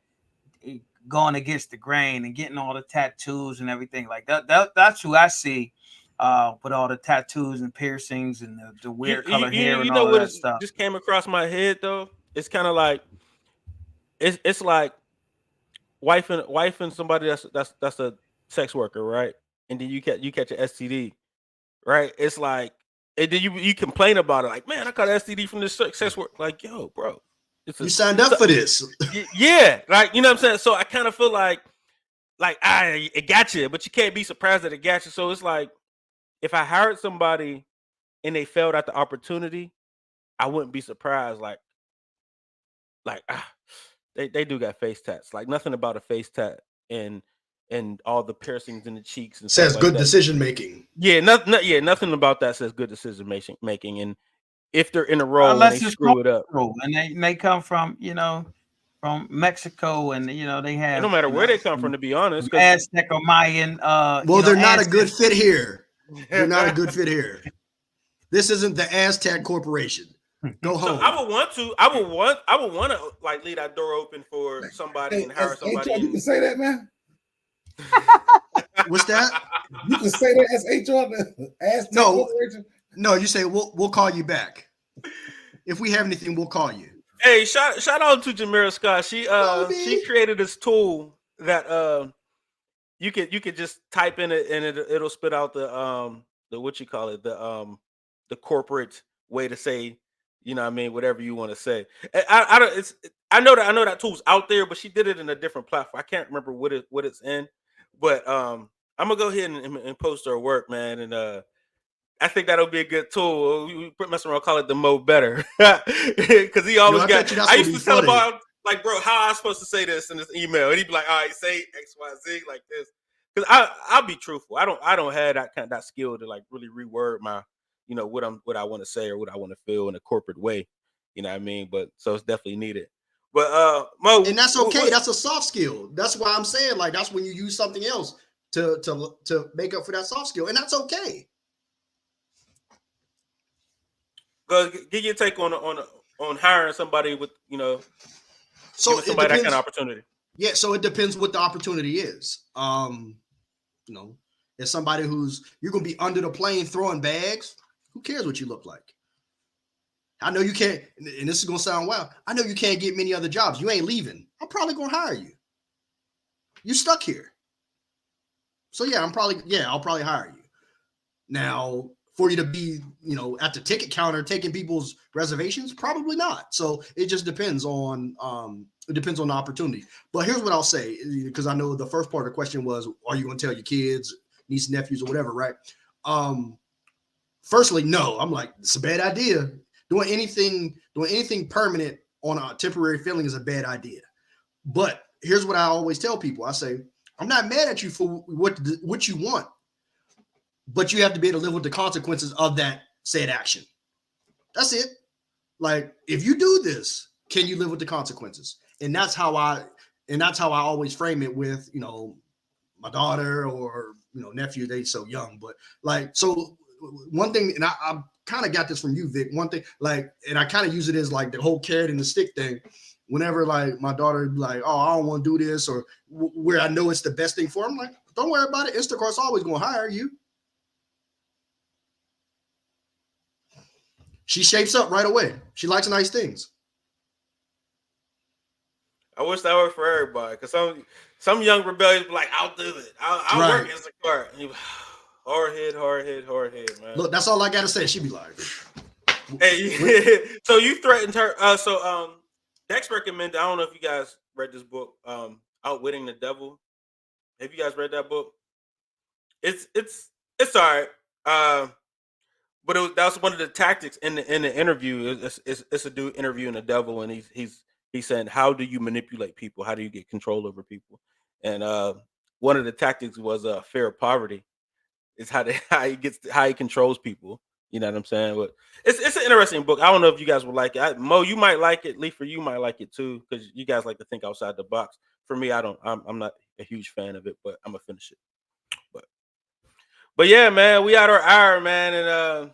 of going against the grain and getting all the tattoos and everything like that. That's who I see with all the tattoos and piercings and the weird color hair and all that stuff. Just came across my head though. It's kind of like it's like wife and somebody that's a sex worker, right? And then you catch an STD, right? It's like, and then you complain about it, like, man, I got an STD from this sex work. Like, yo, bro. You signed up for this. Yeah, like, you know what I'm saying? So I kind of feel like it got you, but you can't be surprised that it got you. So it's like, if I hired somebody and they failed at the opportunity, I wouldn't be surprised. They do got face tats. Like, nothing about a face tat and all the piercings in the cheeks and says stuff good like decision making. Yeah, nothing about that says good decision making. And if they're in a role and they screw it up, and they come from from Mexico, and they have, no matter where they come from, to be honest, Aztec or Mayan. Well, they're not a good fit here. They're not a good fit here. This isn't the Aztec Corporation. Go home. So I would want to like leave that door open for somebody and hire somebody. You can say that, man. What's that? You can say that as HR. Aztec Corporation. No, you say we'll call you back. If we have anything, we'll call you. Hey, shout out to Jamira Scott. She created this tool that you could just type in it and it'll spit out the what you call it, the corporate way to say, you know what I mean, whatever you want to say. I know that tool's out there, but she did it in a different platform. I can't remember what it's in, but I'm gonna go ahead and post her work, man, and I think that'll be a good tool. We mess around, call it the Mo Better, because he always I used to tell him about, like, bro, how am I supposed to say this in this email? And he'd be like, all right, say X, Y, Z like this. because I'll be truthful. I don't have that skill to like really reword my, what I want to say or what I want to feel in a corporate way. You know what I mean? But so it's definitely needed. But Mo, and that's okay. That's a soft skill. That's why I'm saying like that's when you use something else to make up for that soft skill, and that's okay. Get your take on hiring somebody with so giving somebody that kind of opportunity. Yeah, so it depends what the opportunity is. If somebody you're gonna be under the plane throwing bags, who cares what you look like? I know you can't, and this is gonna sound wild. I know you can't get many other jobs. You ain't leaving. I'm probably gonna hire you. You stuck here. So yeah, I'll probably hire you. Now, for you to be, at the ticket counter taking people's reservations, probably not. So it just depends on the opportunity. But here's what I'll say, because I know the first part of the question was, are you going to tell your kids, nieces, nephews, or whatever, right? Firstly, no. I'm like, it's a bad idea. Doing anything permanent on a temporary feeling is a bad idea. But here's what I always tell people. I say, I'm not mad at you for what you want, but you have to be able to live with the consequences of that said action. That's it. Like, if you do this, can you live with the consequences? And that's how I always frame it with, my daughter or, nephew. They so young, but like, so one thing, and I kind of got this from you, Vic, one thing, like, and I kind of use it as like the whole carrot and the stick thing. Whenever like my daughter be like, oh, I don't want to do this, or where I know it's the best thing for them, like, don't worry about it. Instacart's always going to hire you. She shapes up right away. She likes nice things. I wish that worked for everybody, because some young rebellions be like, I'll do it. I'll work Instacart. Hard head, man. Look, that's all I gotta say. She be like, hey, so you threatened her. Dex recommended. I don't know if you guys read this book, Outwitting the Devil. Have you guys read that book? It's all right. But that's one of the tactics in the interview. It's a dude interviewing the devil, and he's saying, how do you manipulate people? How do you get control over people? And one of the tactics was fear of poverty. It's how he controls people. You know what I'm saying? But it's an interesting book. I don't know if you guys would like it. Mo, you might like it. Lee, for you might like it too, because you guys like to think outside the box. For me, I don't. I'm not a huge fan of it, but I'm gonna finish it. But yeah, man, we out our hour, man, and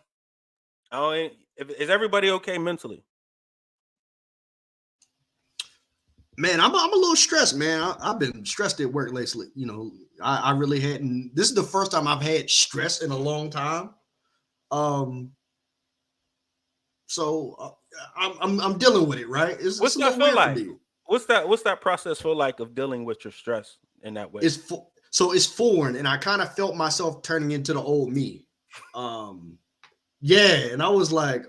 is everybody okay mentally? Man, I'm a little stressed, man. I've been stressed at work lately. I really hadn't. This is the first time I've had stress in a long time. So I'm dealing with it, right? What's that feel like? What's that process feel like of dealing with your stress in that way? It's foreign, and I kind of felt myself turning into the old me. Yeah, and I was like,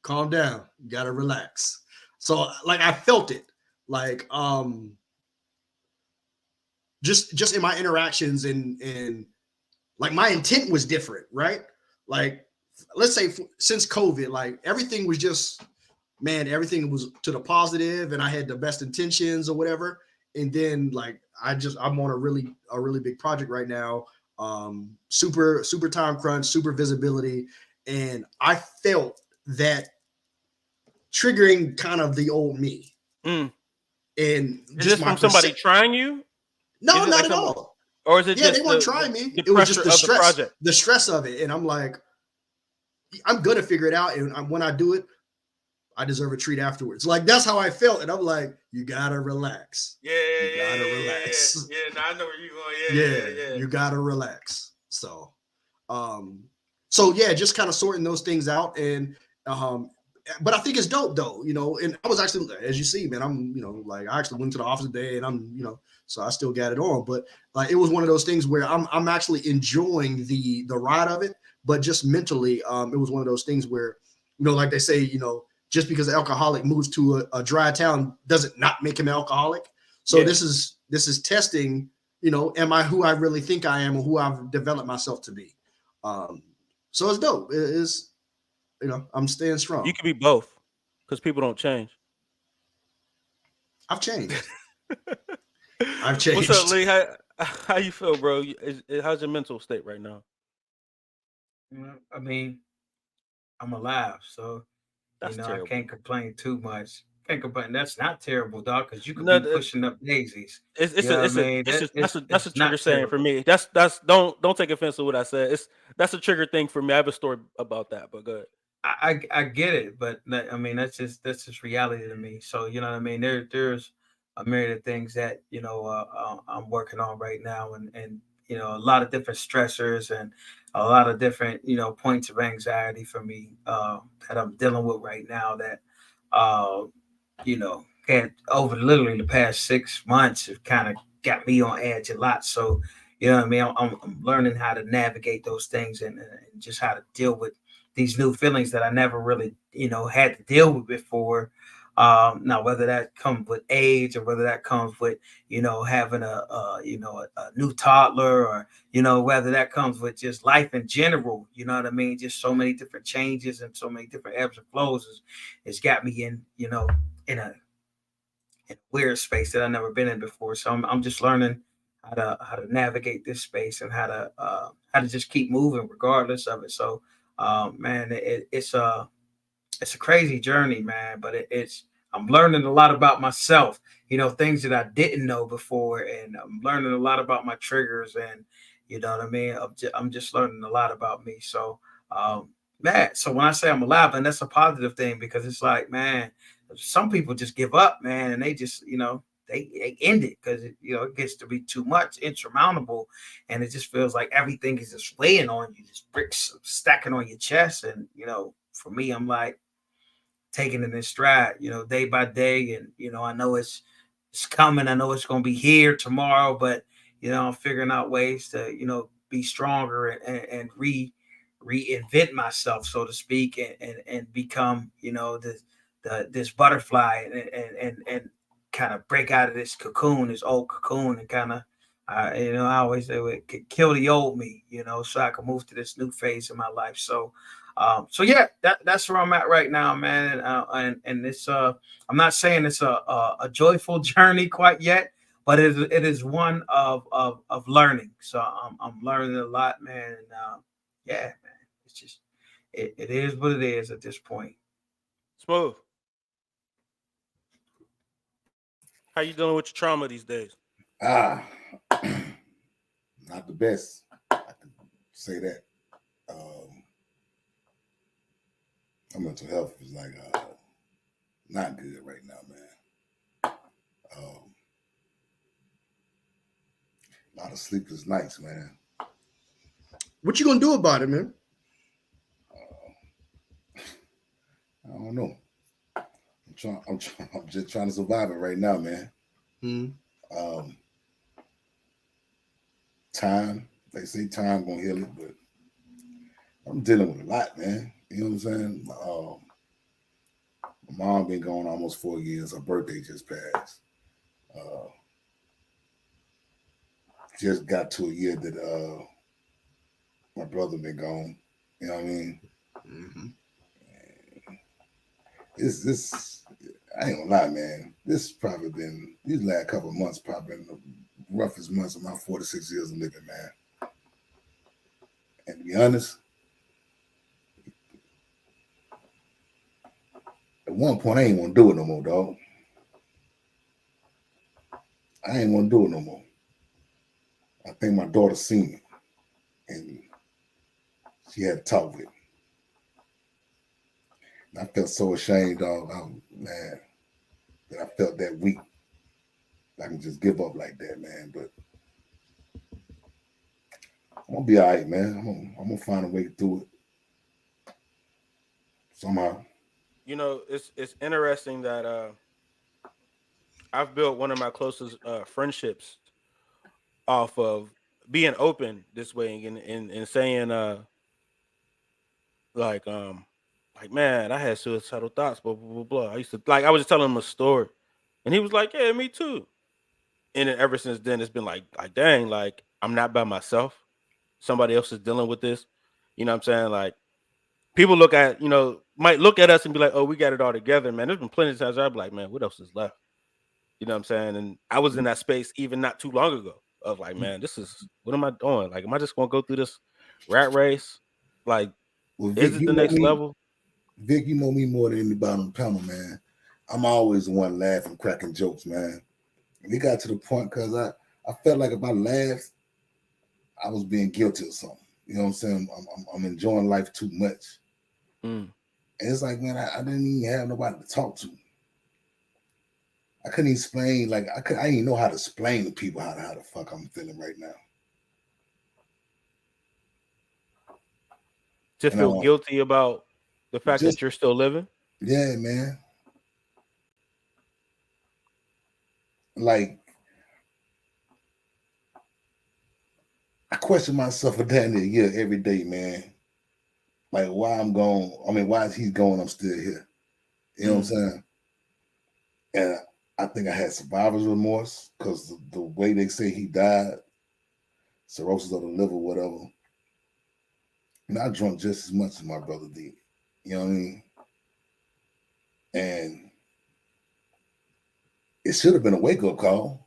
calm down, you gotta relax. So like I felt it, like just in my interactions and like my intent was different, right? Like, let's say since COVID, like everything was just, man, everything was to the positive, and I had the best intentions or whatever. And then like I'm on a really big project right now. Super time crunch, super visibility. And I felt that triggering kind of the old me. And just from somebody trying you? No, not at all. Or is it just they weren't trying me. It was just the stress, the stress of it. And I'm like, I'm gonna figure it out. And when I do it, I deserve a treat afterwards. Like, that's how I felt. And I'm like, you gotta relax. Yeah, relax. Yeah, no, I know where you're going. Yeah. You gotta relax. So yeah, just kind of sorting those things out. And but I think it's dope though, and I was actually, as you see, man, I'm, like I actually went to the office today, and I'm, so I still got it on. But like, it was one of those things where I'm actually enjoying the ride of it, but just mentally, it was one of those things where, like they say, just because an alcoholic moves to a dry town doesn't not make him an alcoholic. So this is testing, am I who I really think I am, or who I've developed myself to be? So it's dope. It's, I'm staying strong. You could be both, because people don't change. I've changed. I've changed. What's up, Lee? How you feel, bro? How's your mental state right now? I mean, I'm alive, so That's I terrible. can't complain too much. Can't complain. That's not terrible, dog, because you could No, be pushing up daisies. it's You a know what I it's a mean? it's just that's a It's trigger not saying for terrible. me. That's don't take offense to what I said. That's a trigger thing for me. I have a story about that, but good. I get it, but I mean that's just reality to me. So you know what I mean. There's a myriad of things that I'm working on right now, and a lot of different stressors and a lot of different points of anxiety for me that I'm dealing with right now. That and over literally the past 6 months have kind of got me on edge a lot. So you know what I mean. I'm learning how to navigate those things and just how to deal with these new feelings that I never really, had to deal with before. Now, whether that comes with age or whether that comes with, having a new toddler, or whether that comes with just life in general. You know what I mean? Just so many different changes and so many different ebbs and flows. It's got me in a weird space that I've never been in before. So I'm just learning how to navigate this space and how to just keep moving regardless of it. So man, it's a crazy journey, man. But it's I'm learning a lot about myself. Things that I didn't know before, and I'm learning a lot about my triggers, and you know what I mean. I'm just learning a lot about me. So man, so when I say I'm alive, and that's a positive thing because it's like, man, some people just give up, man, and they just they end it because it gets to be too much, insurmountable, and it just feels like everything is just weighing on you, just bricks stacking on your chest. And for me, I'm like taking it in stride, day by day. And I know it's coming. I know it's gonna be here tomorrow, but I'm figuring out ways to be stronger and reinvent myself, so to speak, and become this butterfly and kind of break out of this cocoon, this old cocoon, and kind of I always say kill the old me, so I can move to this new phase in my life. So yeah, that's where I'm at right now, man. And it's I'm not saying it's a joyful journey quite yet, but it is one of learning. So I'm learning a lot, man. And yeah, man, it's just it is what it is at this point. Smooth. How you dealing with your trauma these days? Ah, not the best. I can say that. My mental health is like not good right now, man. A lot of sleepless nights, man. What you gonna do about it, man? I don't know. I'm just trying to survive it right now, man. Um, Time. They say time gonna heal it, but I'm dealing with a lot, man. You know what I'm saying? My mom been gone almost 4 years. Her birthday just passed. Just got to a year that my brother been gone. You know what I mean? Mm-hmm. It's this. I ain't gonna lie, man. This probably been these last couple of months probably been the roughest months of my 46 years of living, man. And to be honest, at one point I ain't want to do it no more, dog. I ain't want to do it no more. I think my daughter seen it, and she had to talk with me. And I felt so ashamed, dog. Man, that I felt that weak. I can just give up like that, man. But I'm gonna be all right, man. I'm gonna find a way through it somehow. It's interesting that I've built one of my closest friendships off of being open this way and saying like like man, I had suicidal thoughts, blah blah blah blah. I was just telling him a story, and he was like, yeah, me too. And then ever since then, it's been like dang, like I'm not by myself. Somebody else is dealing with this. You know what I'm saying? Like people might look at us and be like, oh, we got it all together, man. There's been plenty of times I'd be like, man, what else is left? You know what I'm saying? And I was in that space even not too long ago. of like, man, this is what am I doing? Like, am I just gonna go through this rat race? Like, Well, is Vic, it you the know next me. level? Vic, you know me more than anybody on the panel, man. I'm always the one laughing, cracking jokes, man. And it got to the point because I felt like if I laughed, I was being guilty of something. You know what I'm saying? I'm enjoying life too much. Mm. And it's like, man, I didn't even have nobody to talk to. I couldn't explain, like I didn't even know how to explain to people how the fuck I'm feeling right now. Just feel guilty about the fact that you're still living. Yeah, man. Like, I question myself for damn near a year every day, man. Like, why I'm gone? I mean, why is he gone? I'm still here. You know what I'm saying? And I think I had survivor's remorse because the way they say he died, cirrhosis of the liver, whatever. And I drunk just as much as my brother did. You know what I mean? And it should have been a wake-up call.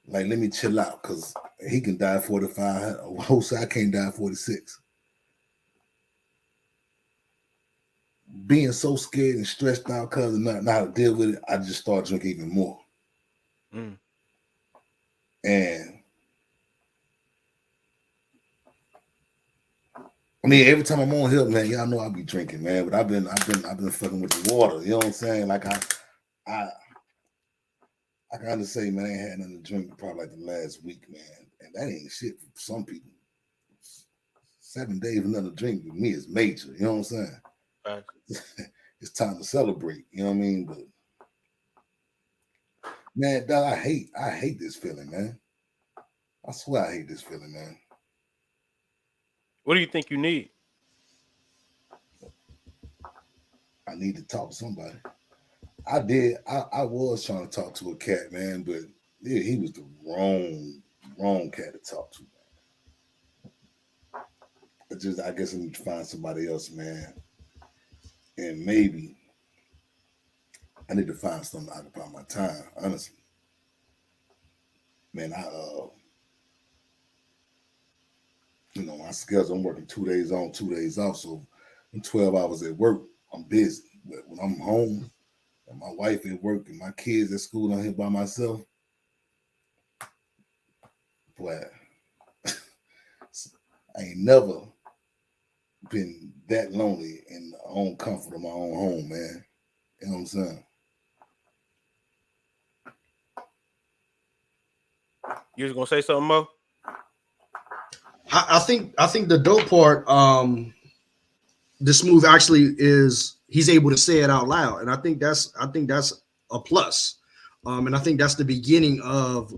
Like, let me chill out because he can die at 45. Jose, I can't die at 46. Being so scared and stressed out because of not how to deal with it, I just started drinking even more. Mm. And I mean, every time I'm on here, man, y'all know I be drinking, man. But I've been fucking with the water. You know what I'm saying? Like I gotta say, man, I ain't had nothing to drink probably like the last week, man. And that ain't shit for some people. 7 days of nothing to drink with me is major. You know what I'm saying? Right. It's time to celebrate. You know what I mean? But man, dog, I hate this feeling, man. I swear I hate this feeling, man. What do you think you need? I need to talk to somebody. I did. I was trying to talk to a cat, man, but yeah, he was the wrong cat to talk to, man. I guess I need to find somebody else, man. And maybe I need to find something to occupy my time, honestly. Man, my schedule, I'm working 2 days on, 2 days off. So in 12 hours at work, I'm busy. But when I'm home and my wife at work and my kids at school, I'm here by myself, boy, I ain't never been that lonely in the own comfort of my own home, man. You know what I'm saying? You was gonna say something, Mo? I think the dope part, this move actually is he's able to say it out loud, and I think that's a plus. And I think that's the beginning of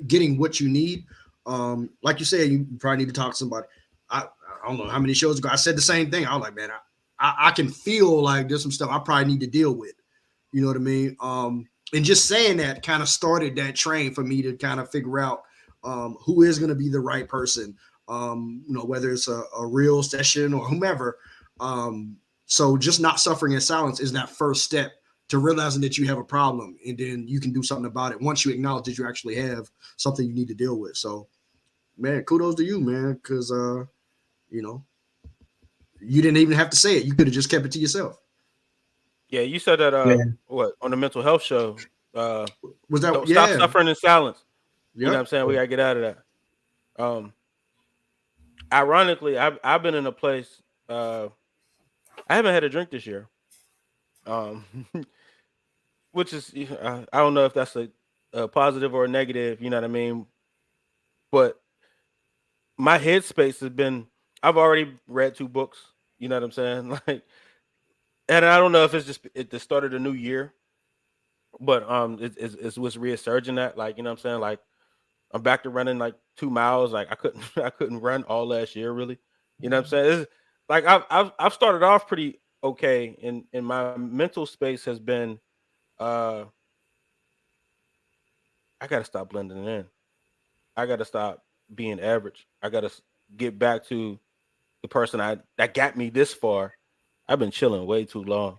getting what you need. Like you said, you probably need to talk to somebody. I don't know how many shows ago I said the same thing. I was like, man, I can feel like there's some stuff I probably need to deal with. You know what I mean? And just saying that kind of started that train for me to kind of figure out who is going to be the right person. Whether it's a real session or whomever. So just not suffering in silence is that first step to realizing that you have a problem, and then you can do something about it once you acknowledge that you actually have something you need to deal with. So, man, kudos to you, man, because you didn't even have to say it. You could have just kept it to yourself. Yeah, you said that what on the mental health show. Was that don't stop suffering in silence? Yep. You know what I'm saying? We gotta get out of that. Ironically, I've been in a place. I haven't had a drink this year. Which is I don't know if that's a positive or a negative. You know what I mean? But my headspace has been. I've already read 2 books. You know what I'm saying? Like, and I don't know if it's just at the start of the new year, but it's what's resurging that. Like, you know what I'm saying? Like, I'm back to running like 2 miles. Like, I couldn't run all last year, really. You know what I'm saying? It's, like I've started off pretty okay, and my mental space has been. I gotta stop blending in. I gotta stop being average. I gotta get back to the person that got me this far. I've been chilling way too long.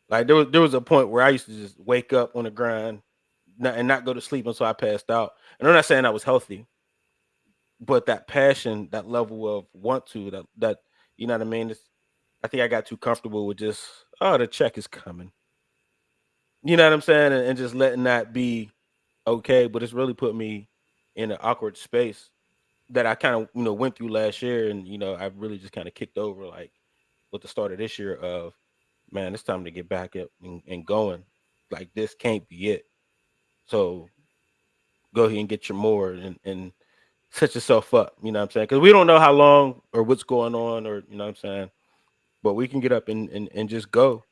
Like there was a point where I used to just wake up on the grind, not go to sleep until I passed out. And I'm not saying I was healthy, but that passion, that level of want to, that you know what I mean. I think I got too comfortable with just, oh, the check is coming. You know what I'm saying, and just letting that be okay. But it's really put me in an awkward space that I kind of went through last year, and I've really just kind of kicked over like with the start of this year of, man, it's time to get back up and going. Like this can't be it. So go ahead and get your more and set yourself up. You know what I'm saying? Because we don't know how long or what's going on, or you know what I'm saying. But we can get up and just go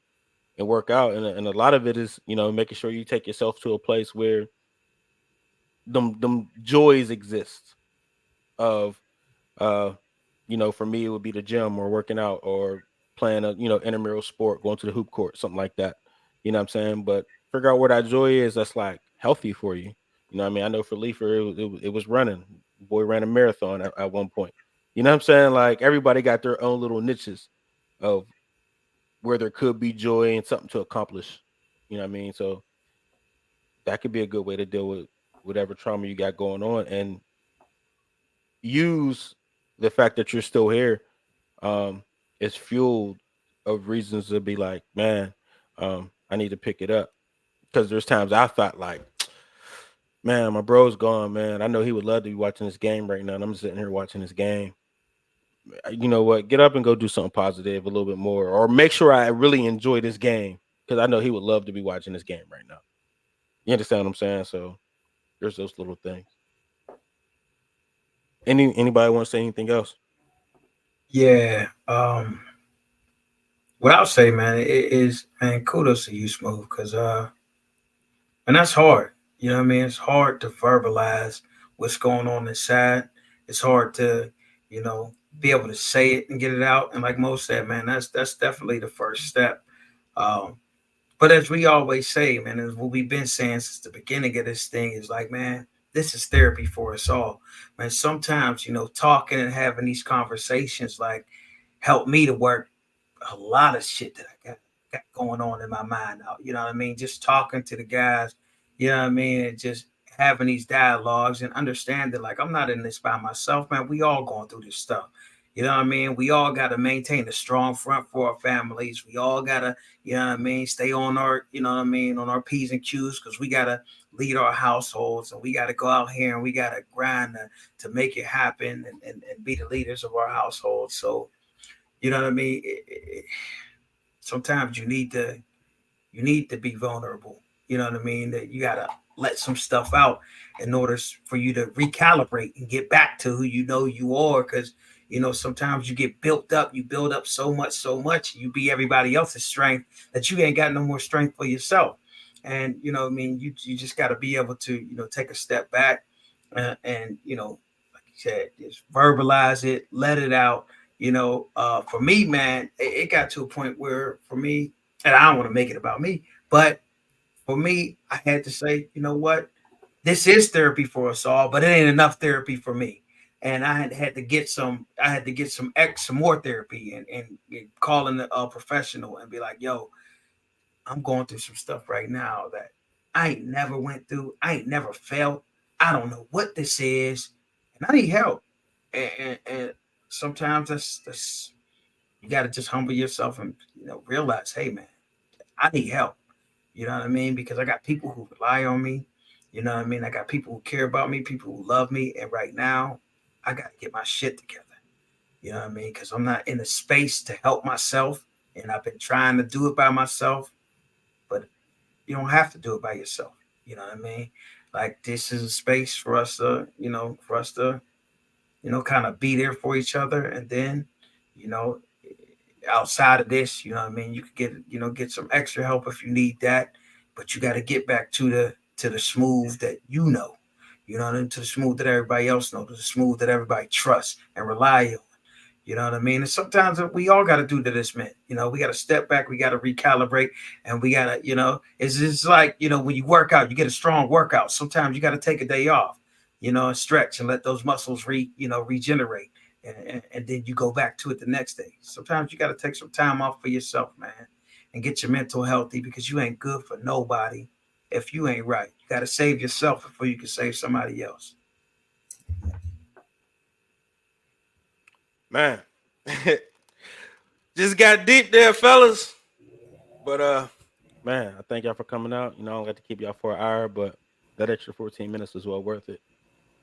and work out, and a lot of it is making sure you take yourself to a place where them joys exist of for me it would be the gym or working out or playing a intramural sport, going to the hoop court, something like that. You know what I'm saying? But figure out where that joy is that's like healthy for you. You know what I mean? I know for Leifer it was running. Boy ran a marathon at one point. You know what I'm saying? Like everybody got their own little niches of where there could be joy and something to accomplish. You know what I mean? So that could be a good way to deal with whatever trauma you got going on, and use the fact that you're still here as fueled of reasons to be like, man, I need to pick it up. Because there's times I thought like, man, my bro's gone, man. I know he would love to be watching this game right now, and I'm sitting here watching this game. You know what? Get up and go do something positive a little bit more, or make sure I really enjoy this game, because I know he would love to be watching this game right now. You understand what I'm saying? So there's those little things. Anybody want to say anything else? Yeah. What I'll say, man, it is, man, kudos to you, Smooth, because and that's hard. You know what I mean? It's hard to verbalize what's going on inside. It's hard to, be able to say it and get it out. And like Mo said, man, that's definitely the first step. Um, but as we always say, man, as what we've been saying since the beginning of this thing is like, man, this is therapy for us all. Man, sometimes, talking and having these conversations like help me to work a lot of shit that I got going on in my mind now. You know what I mean? Just talking to the guys, you know what I mean? And just having these dialogues and understanding like I'm not in this by myself, man. We all going through this stuff. You know what I mean? We all got to maintain a strong front for our families. We all got to, you know what I mean, stay on our, you know what I mean, on our P's and Q's, because we got to lead our households, and we got to go out here and we got to grind to make it happen and be the leaders of our households. So, you know what I mean? Sometimes you need to be vulnerable. You know what I mean? That you gotta let some stuff out in order for you to recalibrate and get back to who you are. Because sometimes you get built up, you build up so much, you be everybody else's strength that you ain't got no more strength for yourself. And you know what I mean? You just got to be able to take a step back and like you said, just verbalize it, let it out. For me, man, it got to a point where for me, and I don't want to make it about me, but for me, I had to say, you know what? This is therapy for us all, but it ain't enough therapy for me. And I had to get some more therapy and calling a professional and be like, yo, I'm going through some stuff right now that I ain't never went through. I ain't never felt. I don't know what this is, and I need help. And sometimes that's you got to just humble yourself and realize, hey man, I need help. You know what I mean? Because I got people who rely on me. You know what I mean? I got people who care about me, people who love me, and right now I got to get my shit together. You know what I mean? Because I'm not in a space to help myself, and I've been trying to do it by myself, but you don't have to do it by yourself. You know what I mean? Like this is a space for us to, kind of be there for each other. And then, you know, outside of this, you know what I mean, you could get some extra help if you need that, but you got to get back to the Smooth that you know what I mean, to the Smooth that everybody else knows, to the Smooth that everybody trusts and rely on. You know what I mean? And sometimes we all got to do to this, man. We got to step back, we got to recalibrate, and we got to, it's just like, when you work out, you get a strong workout. Sometimes you got to take a day off, and stretch and let those muscles regenerate. And then you go back to it the next day. Sometimes you got to take some time off for yourself, man, and get your mental healthy, because you ain't good for nobody if you ain't right. You got to save yourself before you can save somebody else. Man, just got deep there, fellas. But man, I thank y'all for coming out. You know, I don't got to keep y'all for an hour, but that extra 14 minutes is well worth it.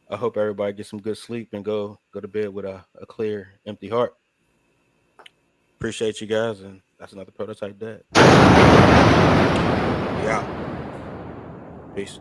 I hope everybody gets some good sleep and go to bed with a clear, empty heart. Appreciate you guys, and that's another Prototype Dad. Yeah. Peace.